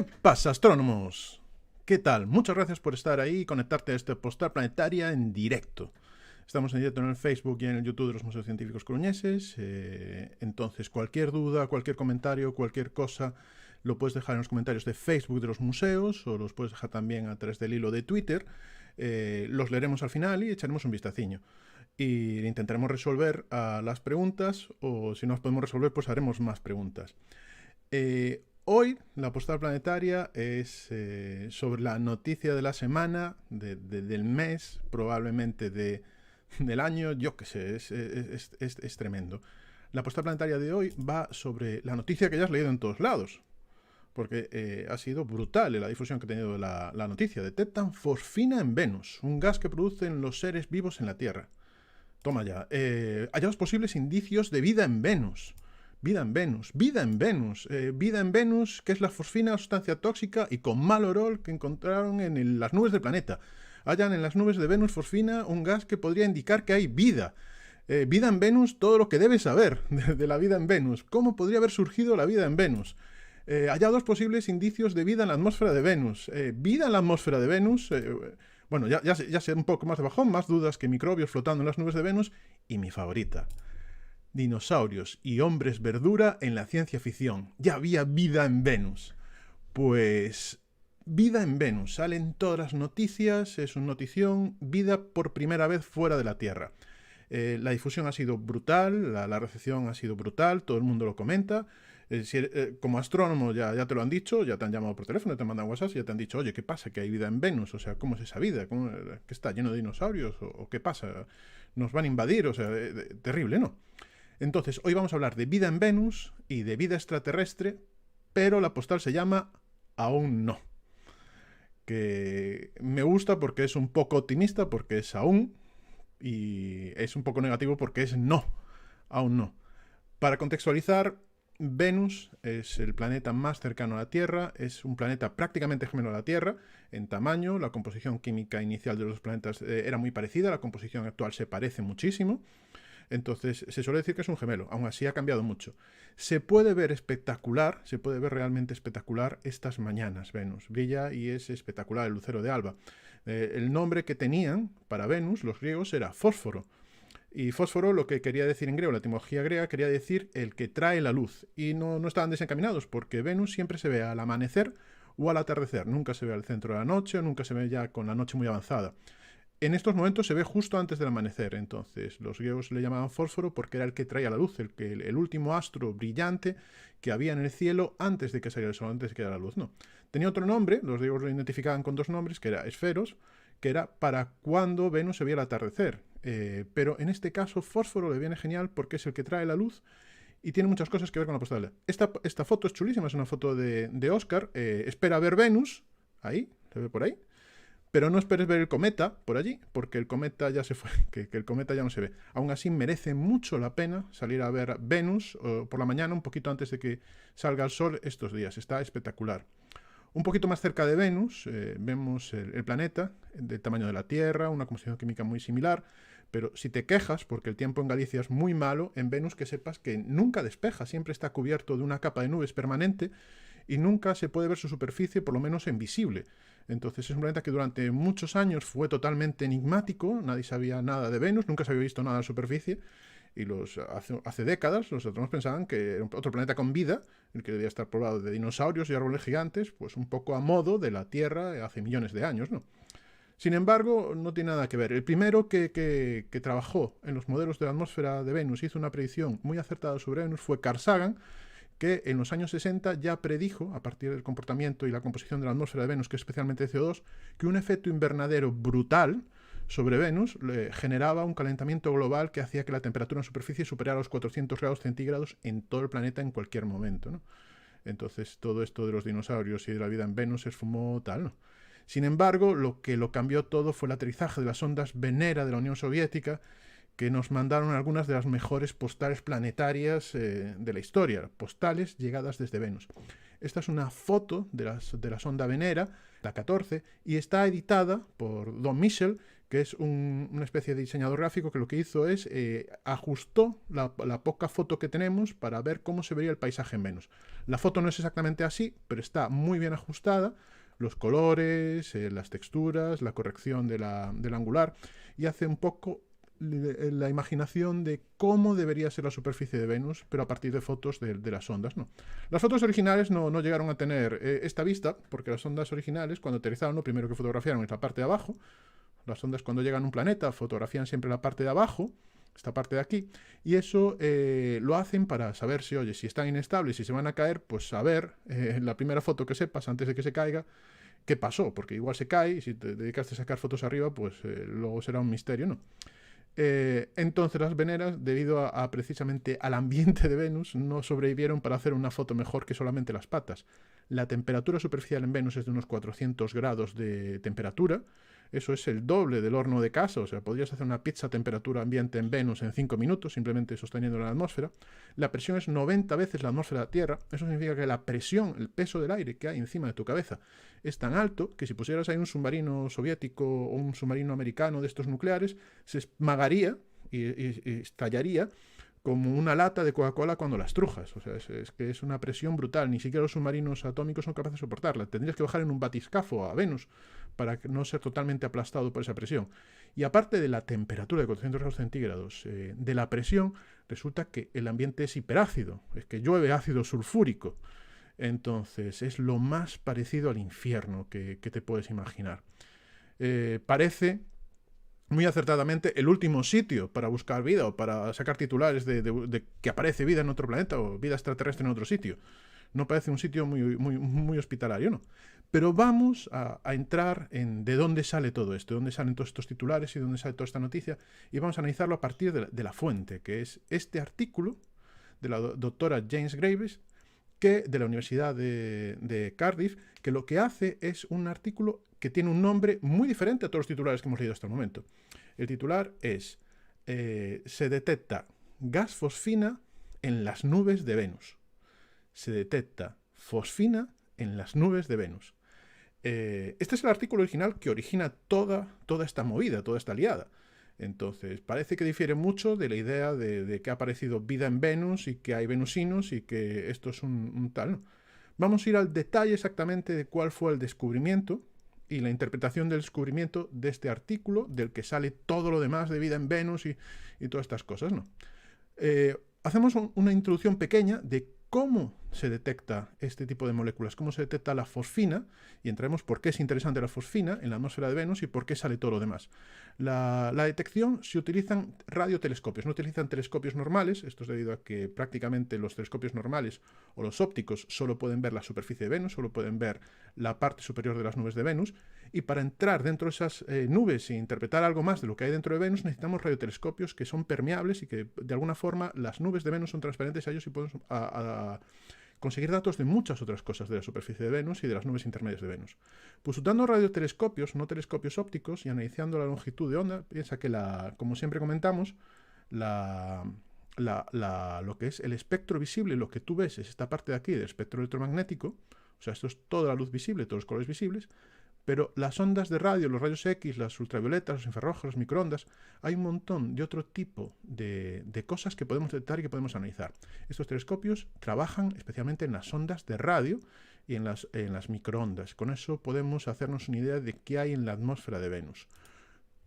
¿Qué pasa, astrónomos? ¿Qué tal? Muchas gracias por estar ahí y conectarte a esta postal planetaria en directo. Estamos en directo en el Facebook y en el YouTube de los Museos Científicos Coruñeses. Entonces, cualquier duda, cualquier comentario, cualquier cosa, lo puedes dejar en los comentarios de Facebook de los museos o los puedes dejar también a través del hilo de Twitter. Los leeremos al final y echaremos un vistaciño. Y intentaremos resolver las preguntas, o si no las podemos resolver, pues haremos más preguntas. Hoy la postal planetaria es sobre la noticia de la semana, del mes, probablemente del año, yo qué sé, es tremendo. La postal planetaria de hoy va sobre la noticia que ya has leído en todos lados, porque ha sido brutal la difusión que ha tenido la noticia. Detectan fosfina en Venus, un gas que producen los seres vivos en la Tierra. Toma ya. Hallados posibles indicios de vida en Venus. Vida en Venus, vida en Venus, vida en Venus, que es la fosfina, sustancia tóxica y con mal olor que encontraron en las nubes del planeta. Hallan en las nubes de Venus fosfina, un gas que podría indicar que hay vida. Vida en Venus, todo lo que debes saber de la vida en Venus. ¿Cómo podría haber surgido la vida en Venus? Hallados posibles indicios de vida en la atmósfera de Venus. Vida en la atmósfera de Venus. Bueno, ya sé un poco más de bajón, más dudas que microbios flotando en las nubes de Venus. Y mi favorita. Dinosaurios y hombres verdura en la ciencia ficción. Ya había vida en Venus. Pues vida en Venus. Salen todas las noticias, es una notición, vida por primera vez fuera de la Tierra. La difusión ha sido brutal, la recepción ha sido brutal, todo el mundo lo comenta. Como astrónomo ya te lo han dicho, ya te han llamado por teléfono, te mandan WhatsApp y ya te han dicho, oye, ¿qué pasa? Que hay vida en Venus, o sea, ¿cómo es esa vida? ¿Que está lleno de dinosaurios? ¿O qué pasa? ¿Nos van a invadir? O sea, terrible, ¿no? Entonces, hoy vamos a hablar de vida en Venus y de vida extraterrestre, pero la postal se llama Aún no. Que me gusta porque es un poco optimista, porque es aún, y es un poco negativo porque es no, aún no. Para contextualizar, Venus es el planeta más cercano a la Tierra, es un planeta prácticamente gemelo a la Tierra en tamaño, la composición química inicial de los planetas era muy parecida, la composición actual se parece muchísimo. Entonces, se suele decir que es un gemelo, aún así ha cambiado mucho. Se puede ver espectacular, se puede ver realmente espectacular estas mañanas. Venus brilla y es espectacular el lucero de alba. El nombre que tenían para Venus los griegos era fósforo. Y fósforo, lo que quería decir en griego, la etimología griega, quería decir el que trae la luz. Y no estaban desencaminados, porque Venus siempre se ve al amanecer o al atardecer. Nunca se ve al centro de la noche, o nunca se ve ya con la noche muy avanzada. En estos momentos se ve justo antes del amanecer, entonces los griegos le llamaban fósforo porque era el que traía la luz, el último astro brillante que había en el cielo antes de que saliera el sol, antes de que diera la luz, no. Tenía otro nombre, los griegos lo identificaban con dos nombres, que era esferos, que era para cuando Venus se veía al atardecer. Pero en este caso fósforo le viene genial porque es el que trae la luz y tiene muchas cosas que ver con la postal. Esta foto es chulísima, es una foto de Oscar, espera ver Venus, ahí, se ve por ahí. Pero no esperes ver el cometa por allí, porque el cometa ya se fue, que el cometa ya no se ve. Aún así merece mucho la pena salir a ver Venus por la mañana, un poquito antes de que salga el sol estos días. Está espectacular. Un poquito más cerca de Venus vemos el planeta del tamaño de la Tierra, una composición química muy similar. Pero si te quejas, porque el tiempo en Galicia es muy malo, en Venus que sepas que nunca despeja, siempre está cubierto de una capa de nubes permanente y nunca se puede ver su superficie, por lo menos en visible. Entonces es un planeta que durante muchos años fue totalmente enigmático, nadie sabía nada de Venus, nunca se había visto nada de la superficie, y hace décadas los astrónomos pensaban que era otro planeta con vida, el que debía estar poblado de dinosaurios y árboles gigantes, pues un poco a modo de la Tierra hace millones de años, ¿no? Sin embargo, no tiene nada que ver. El primero que trabajó en los modelos de la atmósfera de Venus, hizo una predicción muy acertada sobre Venus, fue Carl Sagan, que en los años 60 ya predijo, a partir del comportamiento y la composición de la atmósfera de Venus, que es especialmente de CO2, que un efecto invernadero brutal sobre Venus generaba un calentamiento global que hacía que la temperatura en superficie superara los 400 grados centígrados en todo el planeta en cualquier momento, ¿no? Entonces todo esto de los dinosaurios y de la vida en Venus se esfumó tal, ¿no? Sin embargo, lo que lo cambió todo fue el aterrizaje de las sondas Venera de la Unión Soviética, que nos mandaron algunas de las mejores postales planetarias de la historia, postales llegadas desde Venus. Esta es una foto de la sonda Venera, la 14, y está editada por Don Michel, que es una especie de diseñador gráfico que lo que hizo es ajustó la poca foto que tenemos para ver cómo se vería el paisaje en Venus. La foto no es exactamente así, pero está muy bien ajustada, los colores, las texturas, la corrección del angular, y hace un poco la imaginación de cómo debería ser la superficie de Venus, pero a partir de fotos de las sondas, ¿no? Las fotos originales no llegaron a tener esta vista, porque las sondas originales, cuando aterrizaron, lo primero que fotografiaron es la parte de abajo. Las sondas, cuando llegan a un planeta, fotografían siempre la parte de abajo, esta parte de aquí, y eso lo hacen para saber si, oye, si están inestables, si se van a caer, pues saber, en la primera foto que sepas, antes de que se caiga, qué pasó, porque igual se cae, y si te dedicaste a sacar fotos arriba, pues luego será un misterio, ¿no? Entonces las veneras, debido a precisamente al ambiente de Venus, no sobrevivieron para hacer una foto mejor que solamente las patas. La temperatura superficial en Venus es de unos 400 grados de temperatura. Eso es el doble del horno de casa, o sea, podrías hacer una pizza a temperatura ambiente en Venus en 5 minutos, simplemente sosteniendo la atmósfera. La presión es 90 veces la atmósfera de la Tierra. Eso significa que la presión, el peso del aire que hay encima de tu cabeza, es tan alto que si pusieras ahí un submarino soviético o un submarino americano de estos nucleares, se esmagaría y estallaría como una lata de Coca-Cola cuando la estrujas. O sea, es que es una presión brutal. Ni siquiera los submarinos atómicos son capaces de soportarla. Tendrías que bajar en un batiscafo a Venus para no ser totalmente aplastado por esa presión. Y aparte de la temperatura de 400 grados centígrados, de la presión, resulta que el ambiente es hiperácido. Es que llueve ácido sulfúrico. Entonces, es lo más parecido al infierno que te puedes imaginar. Parece muy acertadamente el último sitio para buscar vida o para sacar titulares de que aparece vida en otro planeta o vida extraterrestre en otro sitio. No parece un sitio muy hospitalario, ¿no? Pero vamos a entrar en de dónde sale todo esto, de dónde salen todos estos titulares y de dónde sale toda esta noticia, y vamos a analizarlo a partir de la fuente, que es este artículo de la doctora James Graves, que de la Universidad de Cardiff, que lo que hace es un artículo que tiene un nombre muy diferente a todos los titulares que hemos leído hasta el momento. El titular es se detecta gas fosfina en las nubes de Venus. Se detecta fosfina en las nubes de Venus. Este es el artículo original que origina toda esta movida, toda esta liada. Entonces, parece que difiere mucho de la idea de que ha aparecido vida en Venus y que hay venusinos y que esto es un tal, ¿no? Vamos a ir al detalle exactamente de cuál fue el descubrimiento y la interpretación del descubrimiento de este artículo, del que sale todo lo demás de vida en Venus y todas estas cosas, ¿no? Hacemos una introducción pequeña de cómo se detecta este tipo de moléculas, cómo se detecta la fosfina, y entraremos por qué es interesante la fosfina en la atmósfera de Venus y por qué sale todo lo demás. La detección se utilizan radiotelescopios, no utilizan telescopios normales. Esto es debido a que prácticamente los telescopios normales o los ópticos solo pueden ver la superficie de Venus, solo pueden ver la parte superior de las nubes de Venus, y para entrar dentro de esas nubes e interpretar algo más de lo que hay dentro de Venus necesitamos radiotelescopios que son permeables y que de alguna forma las nubes de Venus son transparentes a ellos y podemos conseguir datos de muchas otras cosas de la superficie de Venus y de las nubes intermedias de Venus. Pues usando radiotelescopios, no telescopios ópticos, y analizando la longitud de onda, piensa que, como siempre comentamos, lo que es el espectro visible, lo que tú ves es esta parte de aquí del espectro electromagnético, o sea, esto es toda la luz visible, todos los colores visibles, pero las ondas de radio, los rayos X, las ultravioletas, los infrarrojos, los microondas, hay un montón de otro tipo de cosas que podemos detectar y que podemos analizar. Estos telescopios trabajan especialmente en las ondas de radio y en las microondas. Con eso podemos hacernos una idea de qué hay en la atmósfera de Venus.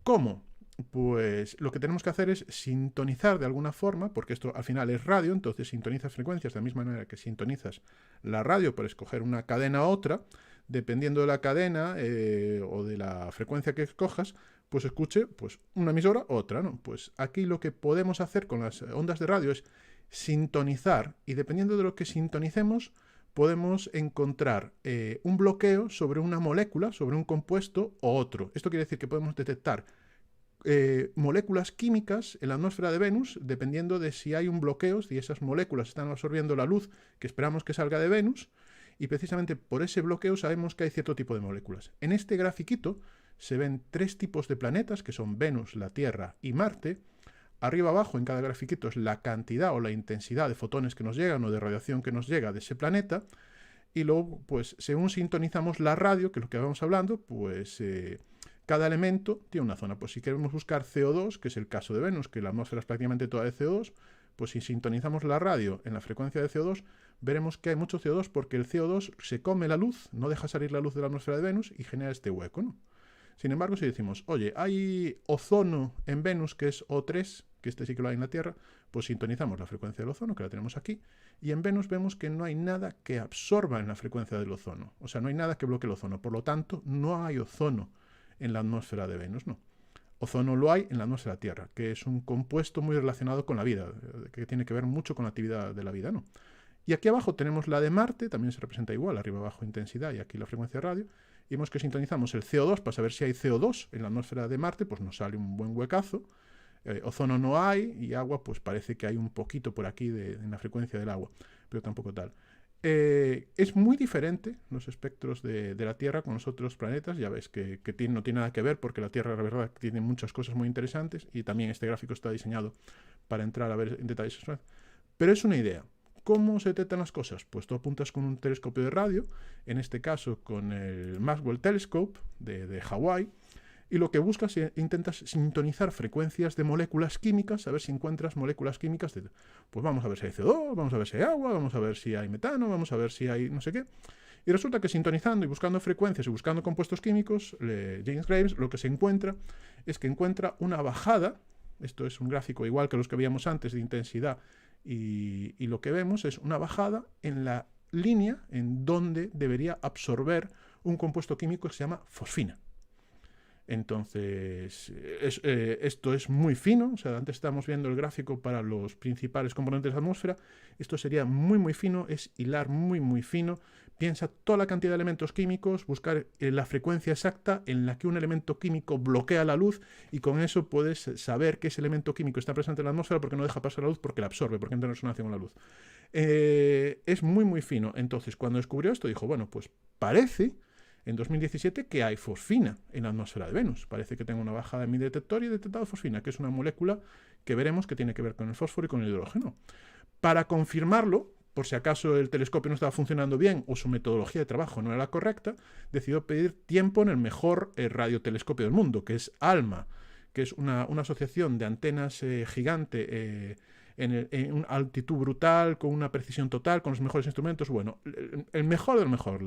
¿Cómo? Pues lo que tenemos que hacer es sintonizar de alguna forma, porque esto al final es radio, entonces sintonizas frecuencias de la misma manera que sintonizas la radio por escoger una cadena a otra. Dependiendo de la cadena o de la frecuencia que escojas, pues escuche pues, una emisora u otra, ¿no? Pues aquí lo que podemos hacer con las ondas de radio es sintonizar, y dependiendo de lo que sintonicemos, podemos encontrar un bloqueo sobre una molécula, sobre un compuesto o otro. Esto quiere decir que podemos detectar moléculas químicas en la atmósfera de Venus, dependiendo de si hay un bloqueo, si esas moléculas están absorbiendo la luz que esperamos que salga de Venus, y precisamente por ese bloqueo sabemos que hay cierto tipo de moléculas. En este grafiquito se ven 3 tipos de planetas, que son Venus, la Tierra y Marte. Arriba abajo en cada grafiquito es la cantidad o la intensidad de fotones que nos llegan o de radiación que nos llega de ese planeta. Y luego, pues según sintonizamos la radio, que es lo que vamos hablando, pues Cada elemento tiene una zona. Pues si queremos buscar CO2, que es el caso de Venus, que la atmósfera es prácticamente toda de CO2, pues si sintonizamos la radio en la frecuencia de CO2, veremos que hay mucho CO2 porque el CO2 se come la luz, no deja salir la luz de la atmósfera de Venus y genera este hueco, ¿no? Sin embargo, si decimos, oye, hay ozono en Venus que es O3, que este sí que lo hay en la Tierra, pues sintonizamos la frecuencia del ozono, que la tenemos aquí, y en Venus vemos que no hay nada que absorba en la frecuencia del ozono. O sea, no hay nada que bloquee el ozono. Por lo tanto, no hay ozono en la atmósfera de Venus, ¿no? Ozono lo hay en la atmósfera de la Tierra, que es un compuesto muy relacionado con la vida, que tiene que ver mucho con la actividad de la vida, ¿no? Y aquí abajo tenemos la de Marte, también se representa igual, arriba abajo intensidad y aquí la frecuencia de radio. Y vemos que si sintonizamos el CO2 para saber si hay CO2 en la atmósfera de Marte, pues nos sale un buen huecazo. Ozono no hay y agua, pues parece que hay un poquito por aquí en la frecuencia del agua, pero tampoco tal. Es muy diferente los espectros de la Tierra con los otros planetas. Ya ves que no tiene nada que ver porque la Tierra, la verdad, tiene muchas cosas muy interesantes y también este gráfico está diseñado para entrar a ver en detalles. Pero es una idea. ¿Cómo se detectan las cosas? Pues tú apuntas con un telescopio de radio, en este caso con el Maxwell Telescope de Hawái, y lo que buscas es intentas sintonizar frecuencias de moléculas químicas, a ver si encuentras moléculas químicas. Pues vamos a ver si hay CO2, vamos a ver si hay agua, vamos a ver si hay metano, vamos a ver si hay no sé qué. Y resulta que sintonizando y buscando frecuencias y buscando compuestos químicos, James Graves lo que se encuentra es que encuentra una bajada. Esto es un gráfico igual que los que veíamos antes de intensidad. Y lo que vemos es una bajada en la línea en donde debería absorber un compuesto químico que se llama fosfina. Entonces, esto es muy fino. O sea, antes estábamos viendo el gráfico para los principales componentes de la atmósfera. Esto sería muy, muy fino, es hilar muy, muy fino. Piensa toda la cantidad de elementos químicos, buscar la frecuencia exacta en la que un elemento químico bloquea la luz y con eso puedes saber que ese elemento químico está presente en la atmósfera porque no deja pasar la luz, porque la absorbe, porque entra en resonancia con la luz. Es muy, muy fino. Entonces, cuando descubrió esto, dijo, bueno, pues parece en 2017 que hay fosfina en la atmósfera de Venus. Parece que tengo una bajada en mi detector y he detectado fosfina, que es una molécula que veremos que tiene que ver con el fósforo y con el hidrógeno. Para confirmarlo, por si acaso el telescopio no estaba funcionando bien o su metodología de trabajo no era la correcta, decidió pedir tiempo en el mejor radiotelescopio del mundo, que es ALMA, que es una asociación de antenas gigante en una altitud brutal, con una precisión total, con los mejores instrumentos. Bueno, el mejor del mejor,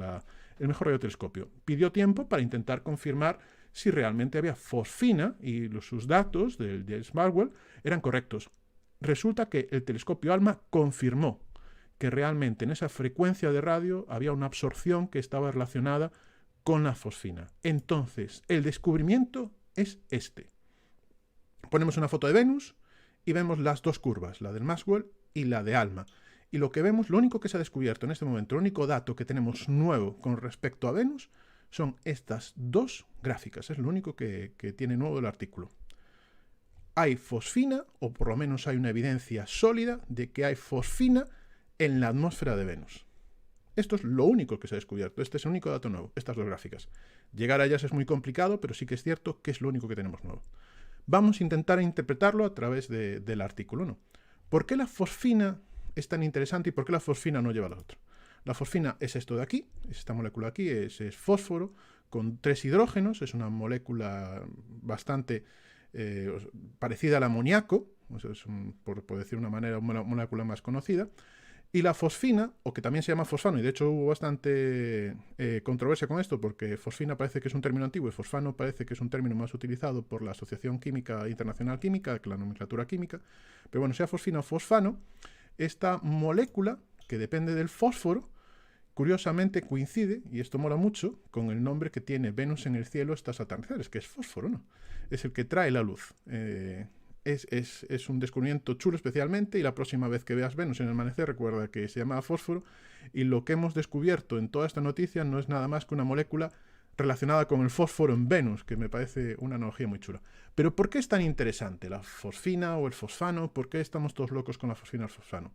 el mejor radiotelescopio. Pidió tiempo para intentar confirmar si realmente había fosfina y sus datos del James Maxwell eran correctos. Resulta que el telescopio ALMA confirmó que realmente en esa frecuencia de radio había una absorción que estaba relacionada con la fosfina. Entonces, el descubrimiento es este. Ponemos una foto de Venus y vemos las dos curvas, la del Maxwell y la de ALMA. Y lo que vemos, lo único que se ha descubierto en este momento, el único dato que tenemos nuevo con respecto a Venus, son estas dos gráficas. Es lo único que tiene nuevo el artículo. Hay fosfina, o por lo menos hay una evidencia sólida de que hay fosfina en la atmósfera de Venus. Esto es lo único que se ha descubierto. Este es el único dato nuevo, estas dos gráficas. Llegar a ellas es muy complicado, pero sí que es cierto que es lo único que tenemos nuevo. Vamos a intentar interpretarlo a través del artículo, ¿no? ¿Por qué la fosfina es tan interesante y por qué la fosfina no lleva a la otra? La fosfina es esto de aquí, es esta molécula aquí, es fósforo con 3 hidrógenos, es una molécula bastante parecida al amoníaco, por decir una manera, una molécula más conocida. Y la fosfina, o que también se llama fosfano, y de hecho hubo bastante controversia con esto, porque fosfina parece que es un término antiguo y fosfano parece que es un término más utilizado por la Asociación Química Internacional Química, que la nomenclatura química. Pero bueno, sea fosfina o fosfano, esta molécula, que depende del fósforo, curiosamente coincide, y esto mola mucho, con el nombre que tiene Venus en el cielo estas atardeceres, que es fósforo, ¿no? Es el que trae la luz. Es un descubrimiento chulo especialmente, y la próxima vez que veas Venus en el amanecer recuerda que se llama fósforo, y lo que hemos descubierto en toda esta noticia no es nada más que una molécula relacionada con el fósforo en Venus, que me parece una analogía muy chula. Pero ¿por qué es tan interesante la fosfina o el fosfano? ¿Por qué estamos todos locos con la fosfina o el fosfano?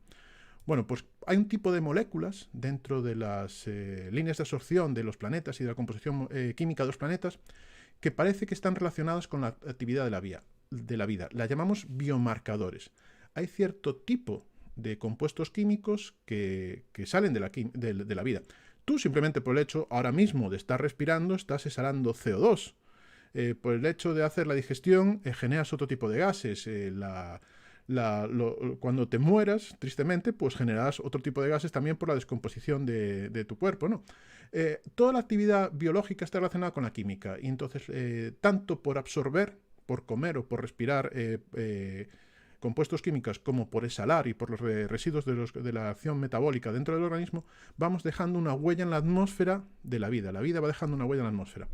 Bueno, pues hay un tipo de moléculas dentro de las líneas de absorción de los planetas y de la composición química de los planetas que parece que están relacionadas con la actividad de la vida. La llamamos biomarcadores. Hay cierto tipo de compuestos químicos que salen de la vida. Tú simplemente por el hecho ahora mismo de estar respirando estás exhalando CO2. por el hecho de hacer la digestión, generas otro tipo de gases. Cuando te mueras, tristemente, pues generarás otro tipo de gases también por la descomposición de tu cuerpo, ¿no? Toda la actividad biológica está relacionada con la química, y entonces, tanto por absorber, por comer o por respirar compuestos químicos, como por exhalar y por los residuos de la acción metabólica dentro del organismo, vamos dejando una huella en la atmósfera de la vida. La vida va dejando una huella en la atmósfera.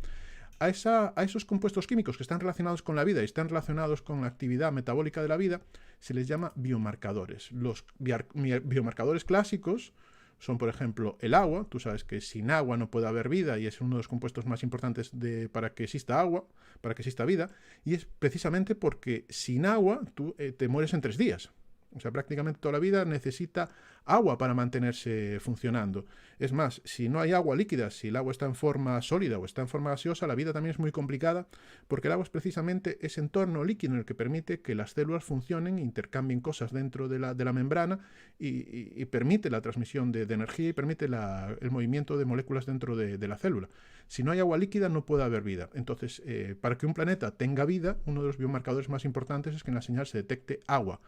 A esos compuestos químicos que están relacionados con la vida y están relacionados con la actividad metabólica de la vida, se les llama biomarcadores. Los biomarcadores clásicos son, por ejemplo, el agua. Tú sabes que sin agua no puede haber vida y es uno de los compuestos más importantes para que exista agua, para que exista vida, y es precisamente porque sin agua tú te mueres en 3 días. O sea, prácticamente toda la vida necesita agua para mantenerse funcionando. Es más, si no hay agua líquida, si el agua está en forma sólida o está en forma gaseosa, la vida también es muy complicada, porque el agua es precisamente ese entorno líquido en el que permite que las células funcionen, intercambien cosas dentro de la membrana y permite la transmisión de energía y permite el movimiento de moléculas dentro de la célula. Si no hay agua líquida, no puede haber vida. Entonces, para que un planeta tenga vida, uno de los biomarcadores más importantes es que en la señal se detecte agua.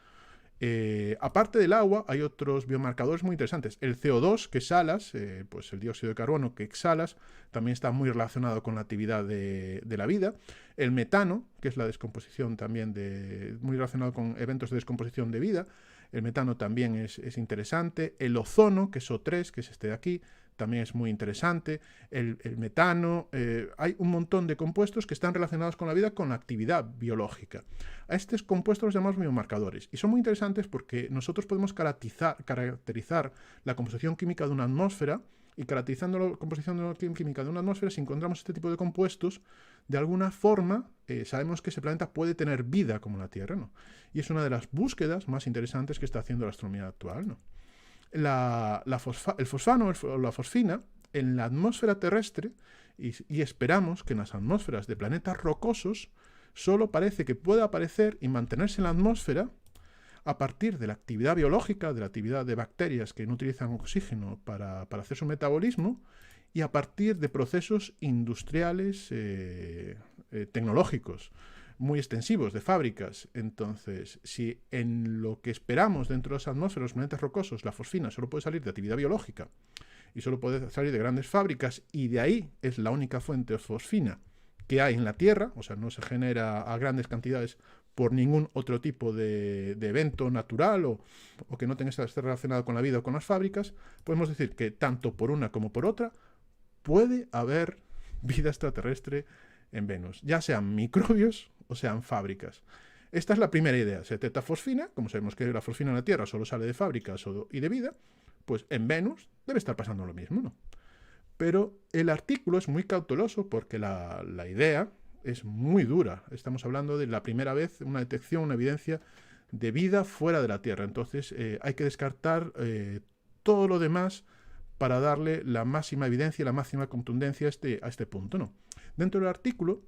Aparte del agua, hay otros biomarcadores muy interesantes. El CO2 que exhalas, pues el dióxido de carbono que exhalas, también está muy relacionado con la actividad de la vida. El metano, que es la descomposición también, muy relacionado con eventos de descomposición de vida. El metano también es interesante. El ozono, que es O3, que es este de aquí, también es muy interesante. El metano, hay un montón de compuestos que están relacionados con la vida, con la actividad biológica. A estos compuestos los llamamos biomarcadores y son muy interesantes porque nosotros podemos caracterizar la composición química de una atmósfera, y caracterizando la composición química de una atmósfera, si encontramos este tipo de compuestos, de alguna forma sabemos que ese planeta puede tener vida como la Tierra, ¿no? Y es una de las búsquedas más interesantes que está haciendo la astronomía actual, ¿no? El fosfano o la fosfina en la atmósfera terrestre, y esperamos que en las atmósferas de planetas rocosos solo parece que pueda aparecer y mantenerse en la atmósfera a partir de la actividad biológica, de la actividad de bacterias que no utilizan oxígeno para hacer su metabolismo, y a partir de procesos industriales tecnológicos muy extensivos, de fábricas. Entonces, si en lo que esperamos dentro de las atmósferas, los planetas rocosos, la fosfina solo puede salir de actividad biológica y solo puede salir de grandes fábricas, y de ahí es la única fuente de fosfina que hay en la Tierra, o sea, no se genera a grandes cantidades por ningún otro tipo de evento natural o que no tenga que estar relacionado con la vida o con las fábricas, podemos decir que tanto por una como por otra puede haber vida extraterrestre en Venus, ya sean microbios o sean fábricas. Esta es la primera idea. Se detecta fosfina, como sabemos que la fosfina en la Tierra solo sale de fábricas y de vida, pues en Venus debe estar pasando lo mismo, ¿no? Pero el artículo es muy cauteloso porque la idea es muy dura. Estamos hablando de la primera vez una detección, una evidencia de vida fuera de la Tierra. Entonces hay que descartar todo lo demás para darle la máxima evidencia y la máxima contundencia a este punto, ¿no? Dentro del artículo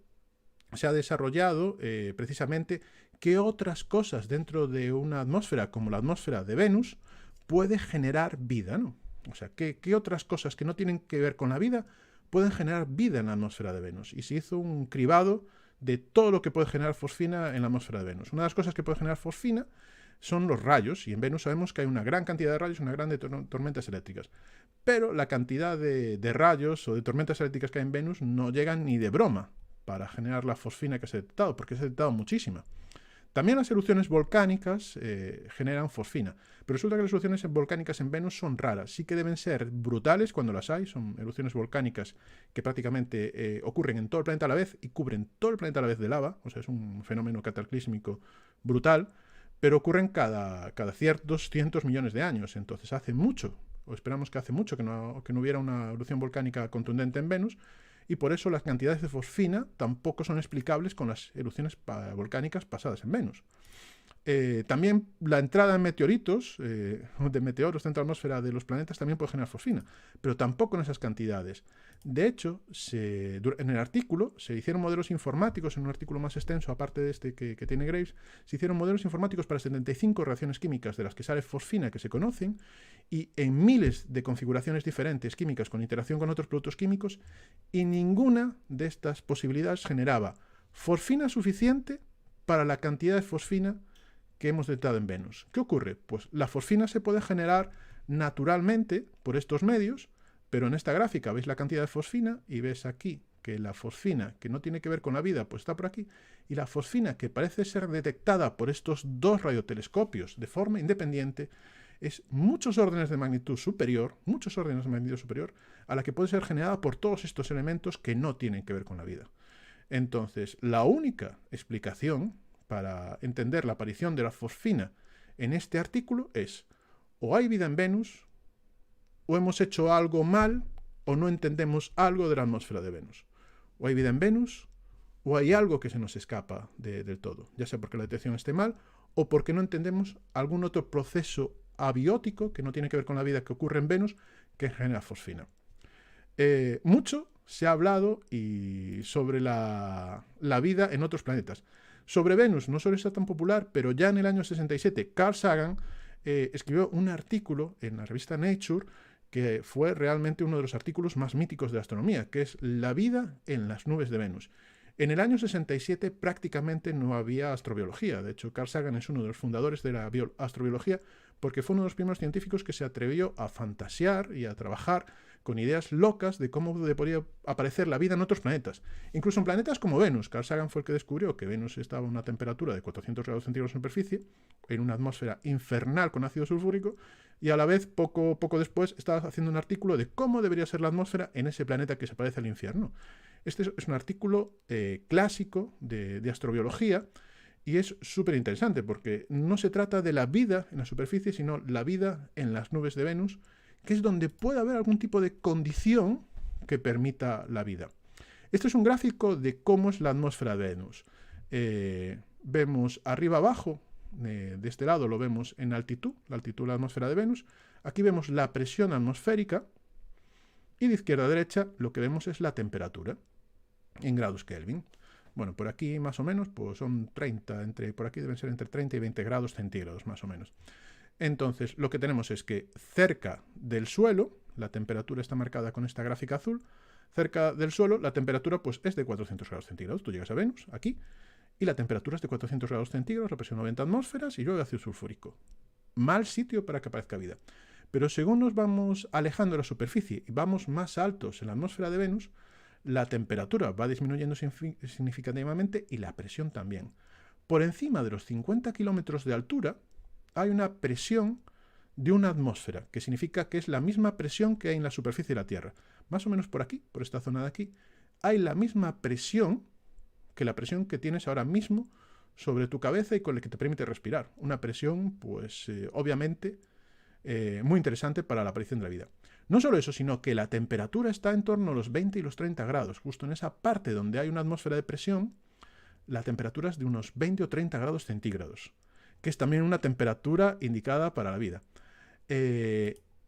se ha desarrollado precisamente qué otras cosas dentro de una atmósfera como la atmósfera de Venus puede generar vida, ¿no? O sea, qué otras cosas que no tienen que ver con la vida pueden generar vida en la atmósfera de Venus. Y se hizo un cribado de todo lo que puede generar fosfina en la atmósfera de Venus. Una de las cosas que puede generar fosfina son los rayos, y en Venus sabemos que hay una gran cantidad de rayos, una gran de tormentas eléctricas. Pero la cantidad de rayos o de tormentas eléctricas que hay en Venus no llegan ni de broma para generar la fosfina que se ha detectado, porque se ha detectado muchísima. También las erupciones volcánicas generan fosfina, pero resulta que las erupciones volcánicas en Venus son raras. Sí que deben ser brutales cuando las hay, son erupciones volcánicas que prácticamente ocurren en todo el planeta a la vez y cubren todo el planeta a la vez de lava, o sea, es un fenómeno cataclísmico brutal, pero ocurren cada ciertos cientos millones de años, entonces hace mucho, o esperamos que hace mucho que no hubiera una erupción volcánica contundente en Venus, y por eso las cantidades de fosfina tampoco son explicables con las erupciones volcánicas pasadas en Venus. También la entrada de meteoritos, de meteoros dentro de la atmósfera de los planetas también puede generar fosfina, pero tampoco en esas cantidades. De hecho, en el artículo se hicieron modelos informáticos, en un artículo más extenso, aparte de este que tiene Graves, se hicieron modelos informáticos para 75 reacciones químicas de las que sale fosfina que se conocen, y en miles de configuraciones diferentes químicas con interacción con otros productos químicos, y ninguna de estas posibilidades generaba fosfina suficiente para la cantidad de fosfina que hemos detectado en Venus. ¿Qué ocurre? Pues la fosfina se puede generar naturalmente por estos medios, pero en esta gráfica veis la cantidad de fosfina y ves aquí que la fosfina que no tiene que ver con la vida pues está por aquí, y la fosfina que parece ser detectada por estos dos radiotelescopios de forma independiente es muchos órdenes de magnitud superior a la que puede ser generada por todos estos elementos que no tienen que ver con la vida. Entonces, la única explicación para entender la aparición de la fosfina en este artículo es: o hay vida en Venus, o hemos hecho algo mal, o no entendemos algo de la atmósfera de Venus. O hay vida en Venus, o hay algo que se nos escapa del todo, ya sea porque la detección esté mal, o porque no entendemos algún otro proceso abiótico que no tiene que ver con la vida que ocurre en Venus, que genera fosfina. Mucho se ha hablado sobre la vida en otros planetas. Sobre Venus no suele ser tan popular, pero ya en el año 67 Carl Sagan escribió un artículo en la revista Nature que fue realmente uno de los artículos más míticos de la astronomía, que es la vida en las nubes de Venus. En el año 67 prácticamente no había astrobiología. De hecho, Carl Sagan es uno de los fundadores de la astrobiología porque fue uno de los primeros científicos que se atrevió a fantasear y a trabajar con ideas locas de cómo podría aparecer la vida en otros planetas. Incluso en planetas como Venus. Carl Sagan fue el que descubrió que Venus estaba a una temperatura de 400 grados centígrados de superficie, en una atmósfera infernal con ácido sulfúrico, y a la vez, poco después, estaba haciendo un artículo de cómo debería ser la atmósfera en ese planeta que se parece al infierno. Este es un artículo clásico de astrobiología, y es súper interesante porque no se trata de la vida en la superficie, sino la vida en las nubes de Venus, que es donde puede haber algún tipo de condición que permita la vida. Este es un gráfico de cómo es la atmósfera de Venus. Vemos arriba abajo, de este lado lo vemos en altitud, la altitud de la atmósfera de Venus. Aquí vemos la presión atmosférica y de izquierda a derecha lo que vemos es la temperatura en grados Kelvin. Bueno, por aquí más o menos pues son 30, por aquí deben ser entre 30 y 20 grados centígrados más o menos. Entonces, lo que tenemos es que cerca del suelo, la temperatura está marcada con esta gráfica azul, cerca del suelo la temperatura pues es de 400 grados centígrados. Tú llegas a Venus, aquí, y la temperatura es de 400 grados centígrados, la presión 90 atmósferas y llueve ácido sulfúrico. Mal sitio para que aparezca vida. Pero según nos vamos alejando de la superficie y vamos más altos en la atmósfera de Venus, la temperatura va disminuyendo significativamente y la presión también. Por encima de los 50 kilómetros de altura hay una presión de una atmósfera, que significa que es la misma presión que hay en la superficie de la Tierra. Más o menos por aquí, por esta zona de aquí, hay la misma presión que la presión que tienes ahora mismo sobre tu cabeza y con la que te permite respirar. Una presión, pues, obviamente, muy interesante para la aparición de la vida. No solo eso, sino que la temperatura está en torno a los 20 y los 30 grados. Justo en esa parte donde hay una atmósfera de presión, la temperatura es de unos 20 o 30 grados centígrados, que es también una temperatura indicada para la vida.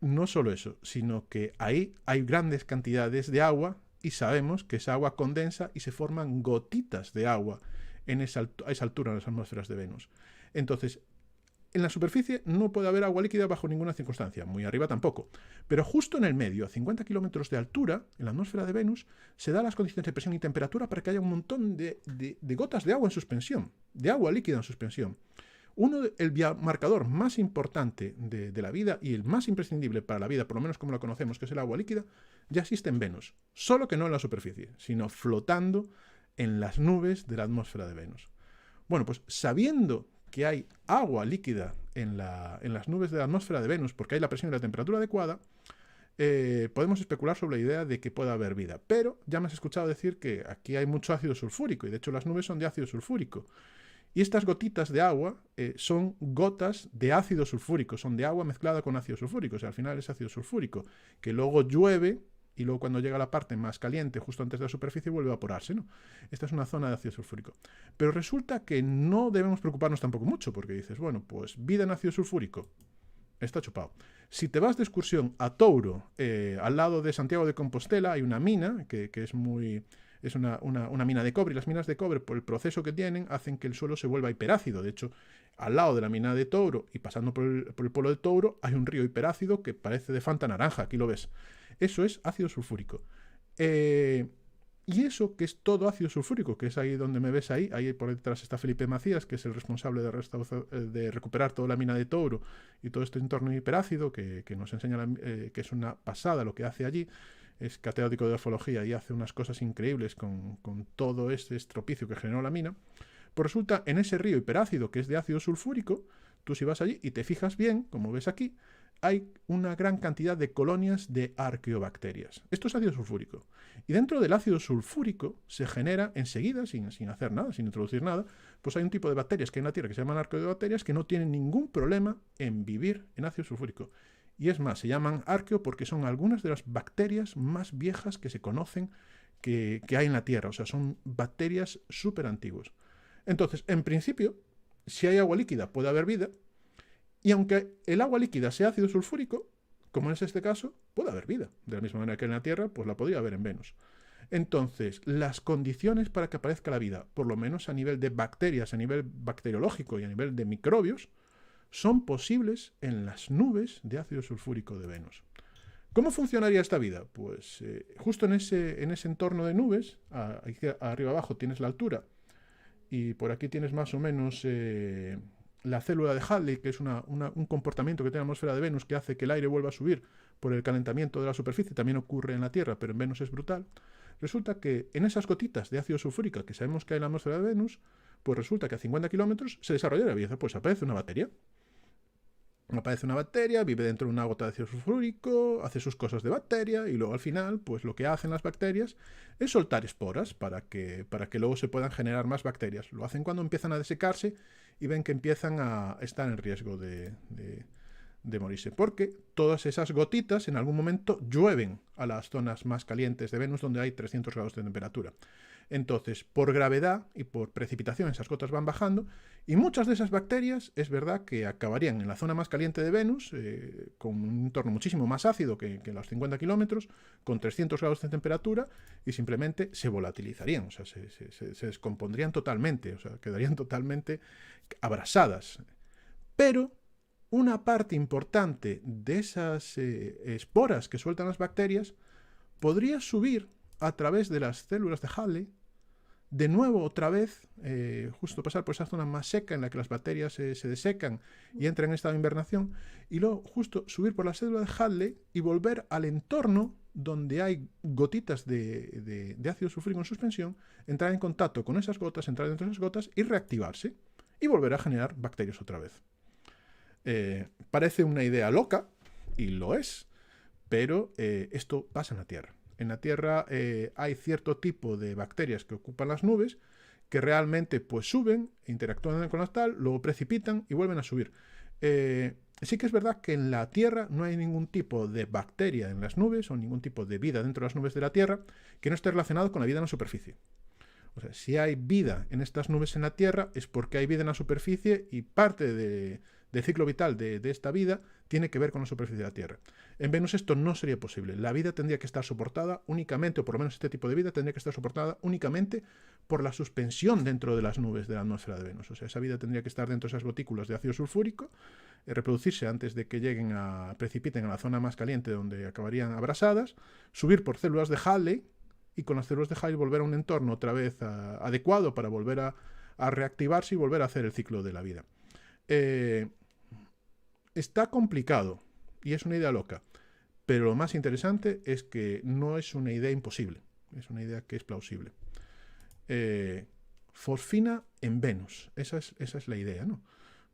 No solo eso, sino que ahí hay grandes cantidades de agua y sabemos que esa agua condensa y se forman gotitas de agua a esa altura en las atmósferas de Venus. Entonces, en la superficie no puede haber agua líquida bajo ninguna circunstancia, muy arriba tampoco. Pero justo en el medio, a 50 kilómetros de altura, en la atmósfera de Venus, se dan las condiciones de presión y temperatura para que haya un montón de gotas de agua en suspensión, de agua líquida en suspensión. El biomarcador más importante de la vida y el más imprescindible para la vida, por lo menos como la conocemos, que es el agua líquida, ya existe en Venus, solo que no en la superficie, sino flotando en las nubes de la atmósfera de Venus. Bueno, pues sabiendo que hay agua líquida en las nubes de la atmósfera de Venus, porque hay la presión y la temperatura adecuada, podemos especular sobre la idea de que pueda haber vida. Pero ya me has escuchado decir que aquí hay mucho ácido sulfúrico, y de hecho las nubes son de ácido sulfúrico. Y estas gotitas de agua son gotas de ácido sulfúrico, son de agua mezclada con ácido sulfúrico, o sea, al final es ácido sulfúrico, que luego llueve y luego cuando llega a la parte más caliente, justo antes de la superficie, vuelve a evaporarse, ¿no? Esta es una zona de ácido sulfúrico. Pero resulta que no debemos preocuparnos tampoco mucho, porque dices, bueno, pues vida en ácido sulfúrico, está chupado. Si te vas de excursión a Touro, al lado de Santiago de Compostela, hay una mina que es una mina de cobre, y las minas de cobre, por el proceso que tienen, hacen que el suelo se vuelva hiperácido. De hecho, al lado de la mina de Touro y pasando por el pueblo de Touro, hay un río hiperácido que parece de Fanta naranja, aquí lo ves. Eso es ácido sulfúrico. Y eso, que es todo ácido sulfúrico, que es ahí donde me ves ahí por detrás está Felipe Macías, que es el responsable de recuperar toda la mina de Touro y todo este entorno hiperácido, que nos enseña que es una pasada lo que hace allí. Es catedrático de grafología y hace unas cosas increíbles con todo este estropicio que generó la mina. Pues resulta, en ese río hiperácido, que es de ácido sulfúrico, tú si vas allí y te fijas bien, como ves aquí, hay una gran cantidad de colonias de arqueobacterias. Esto es ácido sulfúrico. Y dentro del ácido sulfúrico se genera enseguida, sin hacer nada, sin introducir nada, pues hay un tipo de bacterias que hay en la Tierra que se llaman arqueobacterias que no tienen ningún problema en vivir en ácido sulfúrico. Y es más, se llaman arqueo porque son algunas de las bacterias más viejas que se conocen que hay en la Tierra. O sea, son bacterias súper antiguas. Entonces, en principio, si hay agua líquida puede haber vida. Y aunque el agua líquida sea ácido sulfúrico, como es este caso, puede haber vida. De la misma manera que en la Tierra, pues la podría haber en Venus. Entonces, las condiciones para que aparezca la vida, por lo menos a nivel de bacterias, a nivel bacteriológico y a nivel de microbios, son posibles en las nubes de ácido sulfúrico de Venus. ¿Cómo funcionaría esta vida? Pues justo en ese entorno de nubes, arriba abajo tienes la altura y por aquí tienes más o menos la célula de Halley, que es un comportamiento que tiene la atmósfera de Venus que hace que el aire vuelva a subir por el calentamiento de la superficie. También ocurre en la Tierra, pero en Venus es brutal. Resulta que en esas gotitas de ácido sulfúrico que sabemos que hay en la atmósfera de Venus, pues resulta que a 50 kilómetros se desarrolla la vida. Pues aparece una bacteria. Aparece una bacteria, vive dentro de una gota de ácido sulfúrico, hace sus cosas de bacteria y luego al final, pues lo que hacen las bacterias es soltar esporas para que luego se puedan generar más bacterias. Lo hacen cuando empiezan a desecarse y ven que empiezan a estar en riesgo de morirse. Porque todas esas gotitas en algún momento llueven a las zonas más calientes de Venus donde hay 300 grados de temperatura. Entonces, por gravedad y por precipitación, esas gotas van bajando y muchas de esas bacterias es verdad que acabarían en la zona más caliente de Venus, con un entorno muchísimo más ácido que los 50 kilómetros, con 300 grados de temperatura y simplemente se volatilizarían, o sea, se descompondrían totalmente, o sea, quedarían totalmente abrasadas. Pero una parte importante de esas esporas que sueltan las bacterias podría subir a través de las células de Halley, de nuevo otra vez, justo pasar por esa zona más seca en la que las bacterias se desecan y entran en estado de invernación, y luego justo subir por la célula de Halley y volver al entorno donde hay gotitas de ácido sulfúrico en suspensión, entrar en contacto con esas gotas, entrar dentro de esas gotas y reactivarse y volver a generar bacterias otra vez. Parece una idea loca, y lo es, pero esto pasa en la Tierra. En la Tierra hay cierto tipo de bacterias que ocupan las nubes que realmente pues suben, interactúan con las tal, luego precipitan y vuelven a subir. Sí que es verdad que en la Tierra no hay ningún tipo de bacteria en las nubes o ningún tipo de vida dentro de las nubes de la Tierra que no esté relacionado con la vida en la superficie. O sea, si hay vida en estas nubes en la Tierra es porque hay vida en la superficie y parte del ciclo vital de esta vida tiene que ver con la superficie de la Tierra. En Venus esto no sería posible. La vida tendría que estar soportada únicamente, o por lo menos este tipo de vida tendría que estar soportada únicamente por la suspensión dentro de las nubes de la atmósfera de Venus. O sea, esa vida tendría que estar dentro de esas gotículas de ácido sulfúrico, reproducirse antes de que precipiten a la zona más caliente donde acabarían abrasadas, subir por células de Halley y con las células de Halley volver a un entorno otra vez adecuado para volver a reactivarse y volver a hacer el ciclo de la vida. Está complicado y es una idea loca, pero lo más interesante es que no es una idea imposible, es una idea que es plausible. Fosfina en Venus, esa es la idea, ¿no?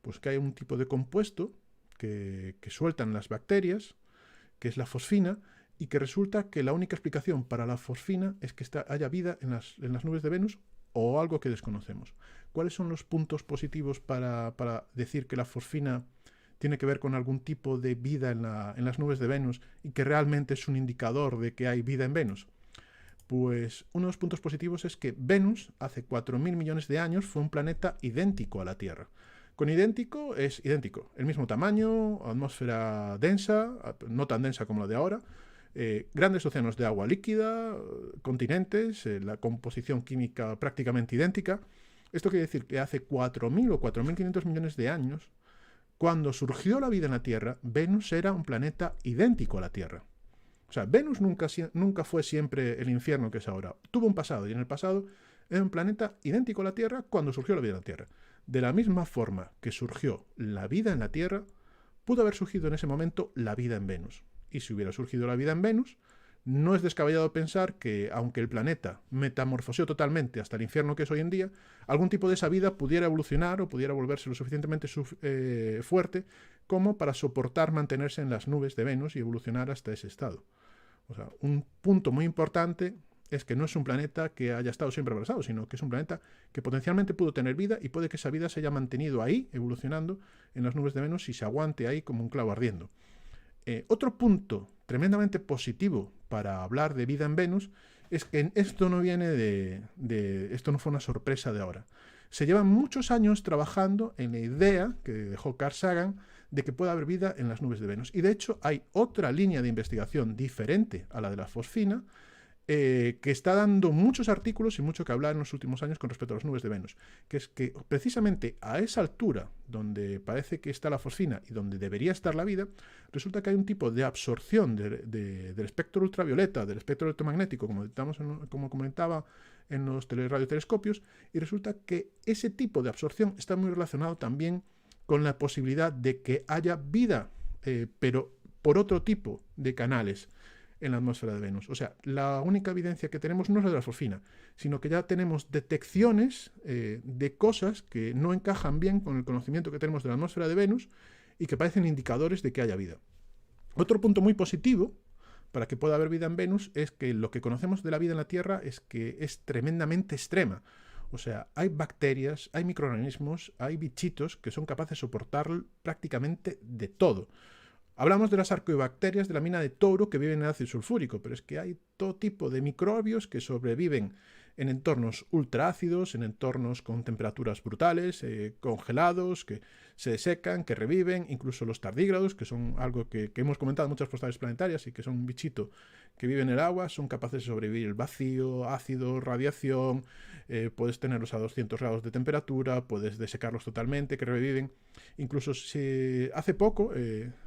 Pues que hay un tipo de compuesto que sueltan las bacterias, que es la fosfina, y que resulta que la única explicación para la fosfina es que haya vida en las nubes de Venus o algo que desconocemos. ¿Cuáles son los puntos positivos para decir que la fosfina tiene que ver con algún tipo de vida en las nubes de Venus y que realmente es un indicador de que hay vida en Venus? Pues uno de los puntos positivos es que Venus hace 4.000 millones de años fue un planeta idéntico a la Tierra. Con idéntico es idéntico, el mismo tamaño, atmósfera densa, no tan densa como la de ahora, grandes océanos de agua líquida, continentes, la composición química prácticamente idéntica. Esto quiere decir que hace 4.000 o 4.500 millones de años, cuando surgió la vida en la Tierra, Venus era un planeta idéntico a la Tierra. O sea, Venus nunca fue siempre el infierno que es ahora. Tuvo un pasado, y en el pasado era un planeta idéntico a la Tierra cuando surgió la vida en la Tierra. De la misma forma que surgió la vida en la Tierra, pudo haber surgido en ese momento la vida en Venus. Y si hubiera surgido la vida en Venus, no es descabellado pensar que, aunque el planeta metamorfoseó totalmente hasta el infierno que es hoy en día, algún tipo de esa vida pudiera evolucionar o pudiera volverse lo suficientemente fuerte como para soportar mantenerse en las nubes de Venus y evolucionar hasta ese estado. O sea, un punto muy importante es que no es un planeta que haya estado siempre abrasado, sino que es un planeta que potencialmente pudo tener vida y puede que esa vida se haya mantenido ahí, evolucionando en las nubes de Venus y se aguante ahí como un clavo ardiendo. Otro punto tremendamente positivo para hablar de vida en Venus es que esto no viene esto no fue una sorpresa de ahora. Se llevan muchos años trabajando en la idea que dejó Carl Sagan de que pueda haber vida en las nubes de Venus. Y de hecho hay otra línea de investigación diferente a la de la fosfina, que está dando muchos artículos y mucho que hablar en los últimos años con respecto a las nubes de Venus, que es que precisamente a esa altura donde parece que está la fosfina y donde debería estar la vida, resulta que hay un tipo de absorción del espectro ultravioleta, del espectro electromagnético, como comentaba en los radiotelescopios, y resulta que ese tipo de absorción está muy relacionado también con la posibilidad de que haya vida, pero por otro tipo de canales en la atmósfera de Venus. O sea, la única evidencia que tenemos no es la de la fosfina, sino que ya tenemos detecciones de cosas que no encajan bien con el conocimiento que tenemos de la atmósfera de Venus y que parecen indicadores de que haya vida. Otro punto muy positivo para que pueda haber vida en Venus es que lo que conocemos de la vida en la Tierra es que es tremendamente extrema. O sea, hay bacterias, hay microorganismos, hay bichitos que son capaces de soportar prácticamente de todo. Hablamos de las arqueobacterias de la mina de Touro que viven en el ácido sulfúrico, pero es que hay todo tipo de microbios que sobreviven en entornos ultraácidos, en entornos con temperaturas brutales, congelados, que se secan, que reviven, incluso los tardígrados, que son algo que hemos comentado en muchas postales planetarias y que son un bichito que vive en el agua, son capaces de sobrevivir el vacío, ácido, radiación, puedes tenerlos a 200 grados de temperatura, puedes desecarlos totalmente, que reviven. Incluso hace poco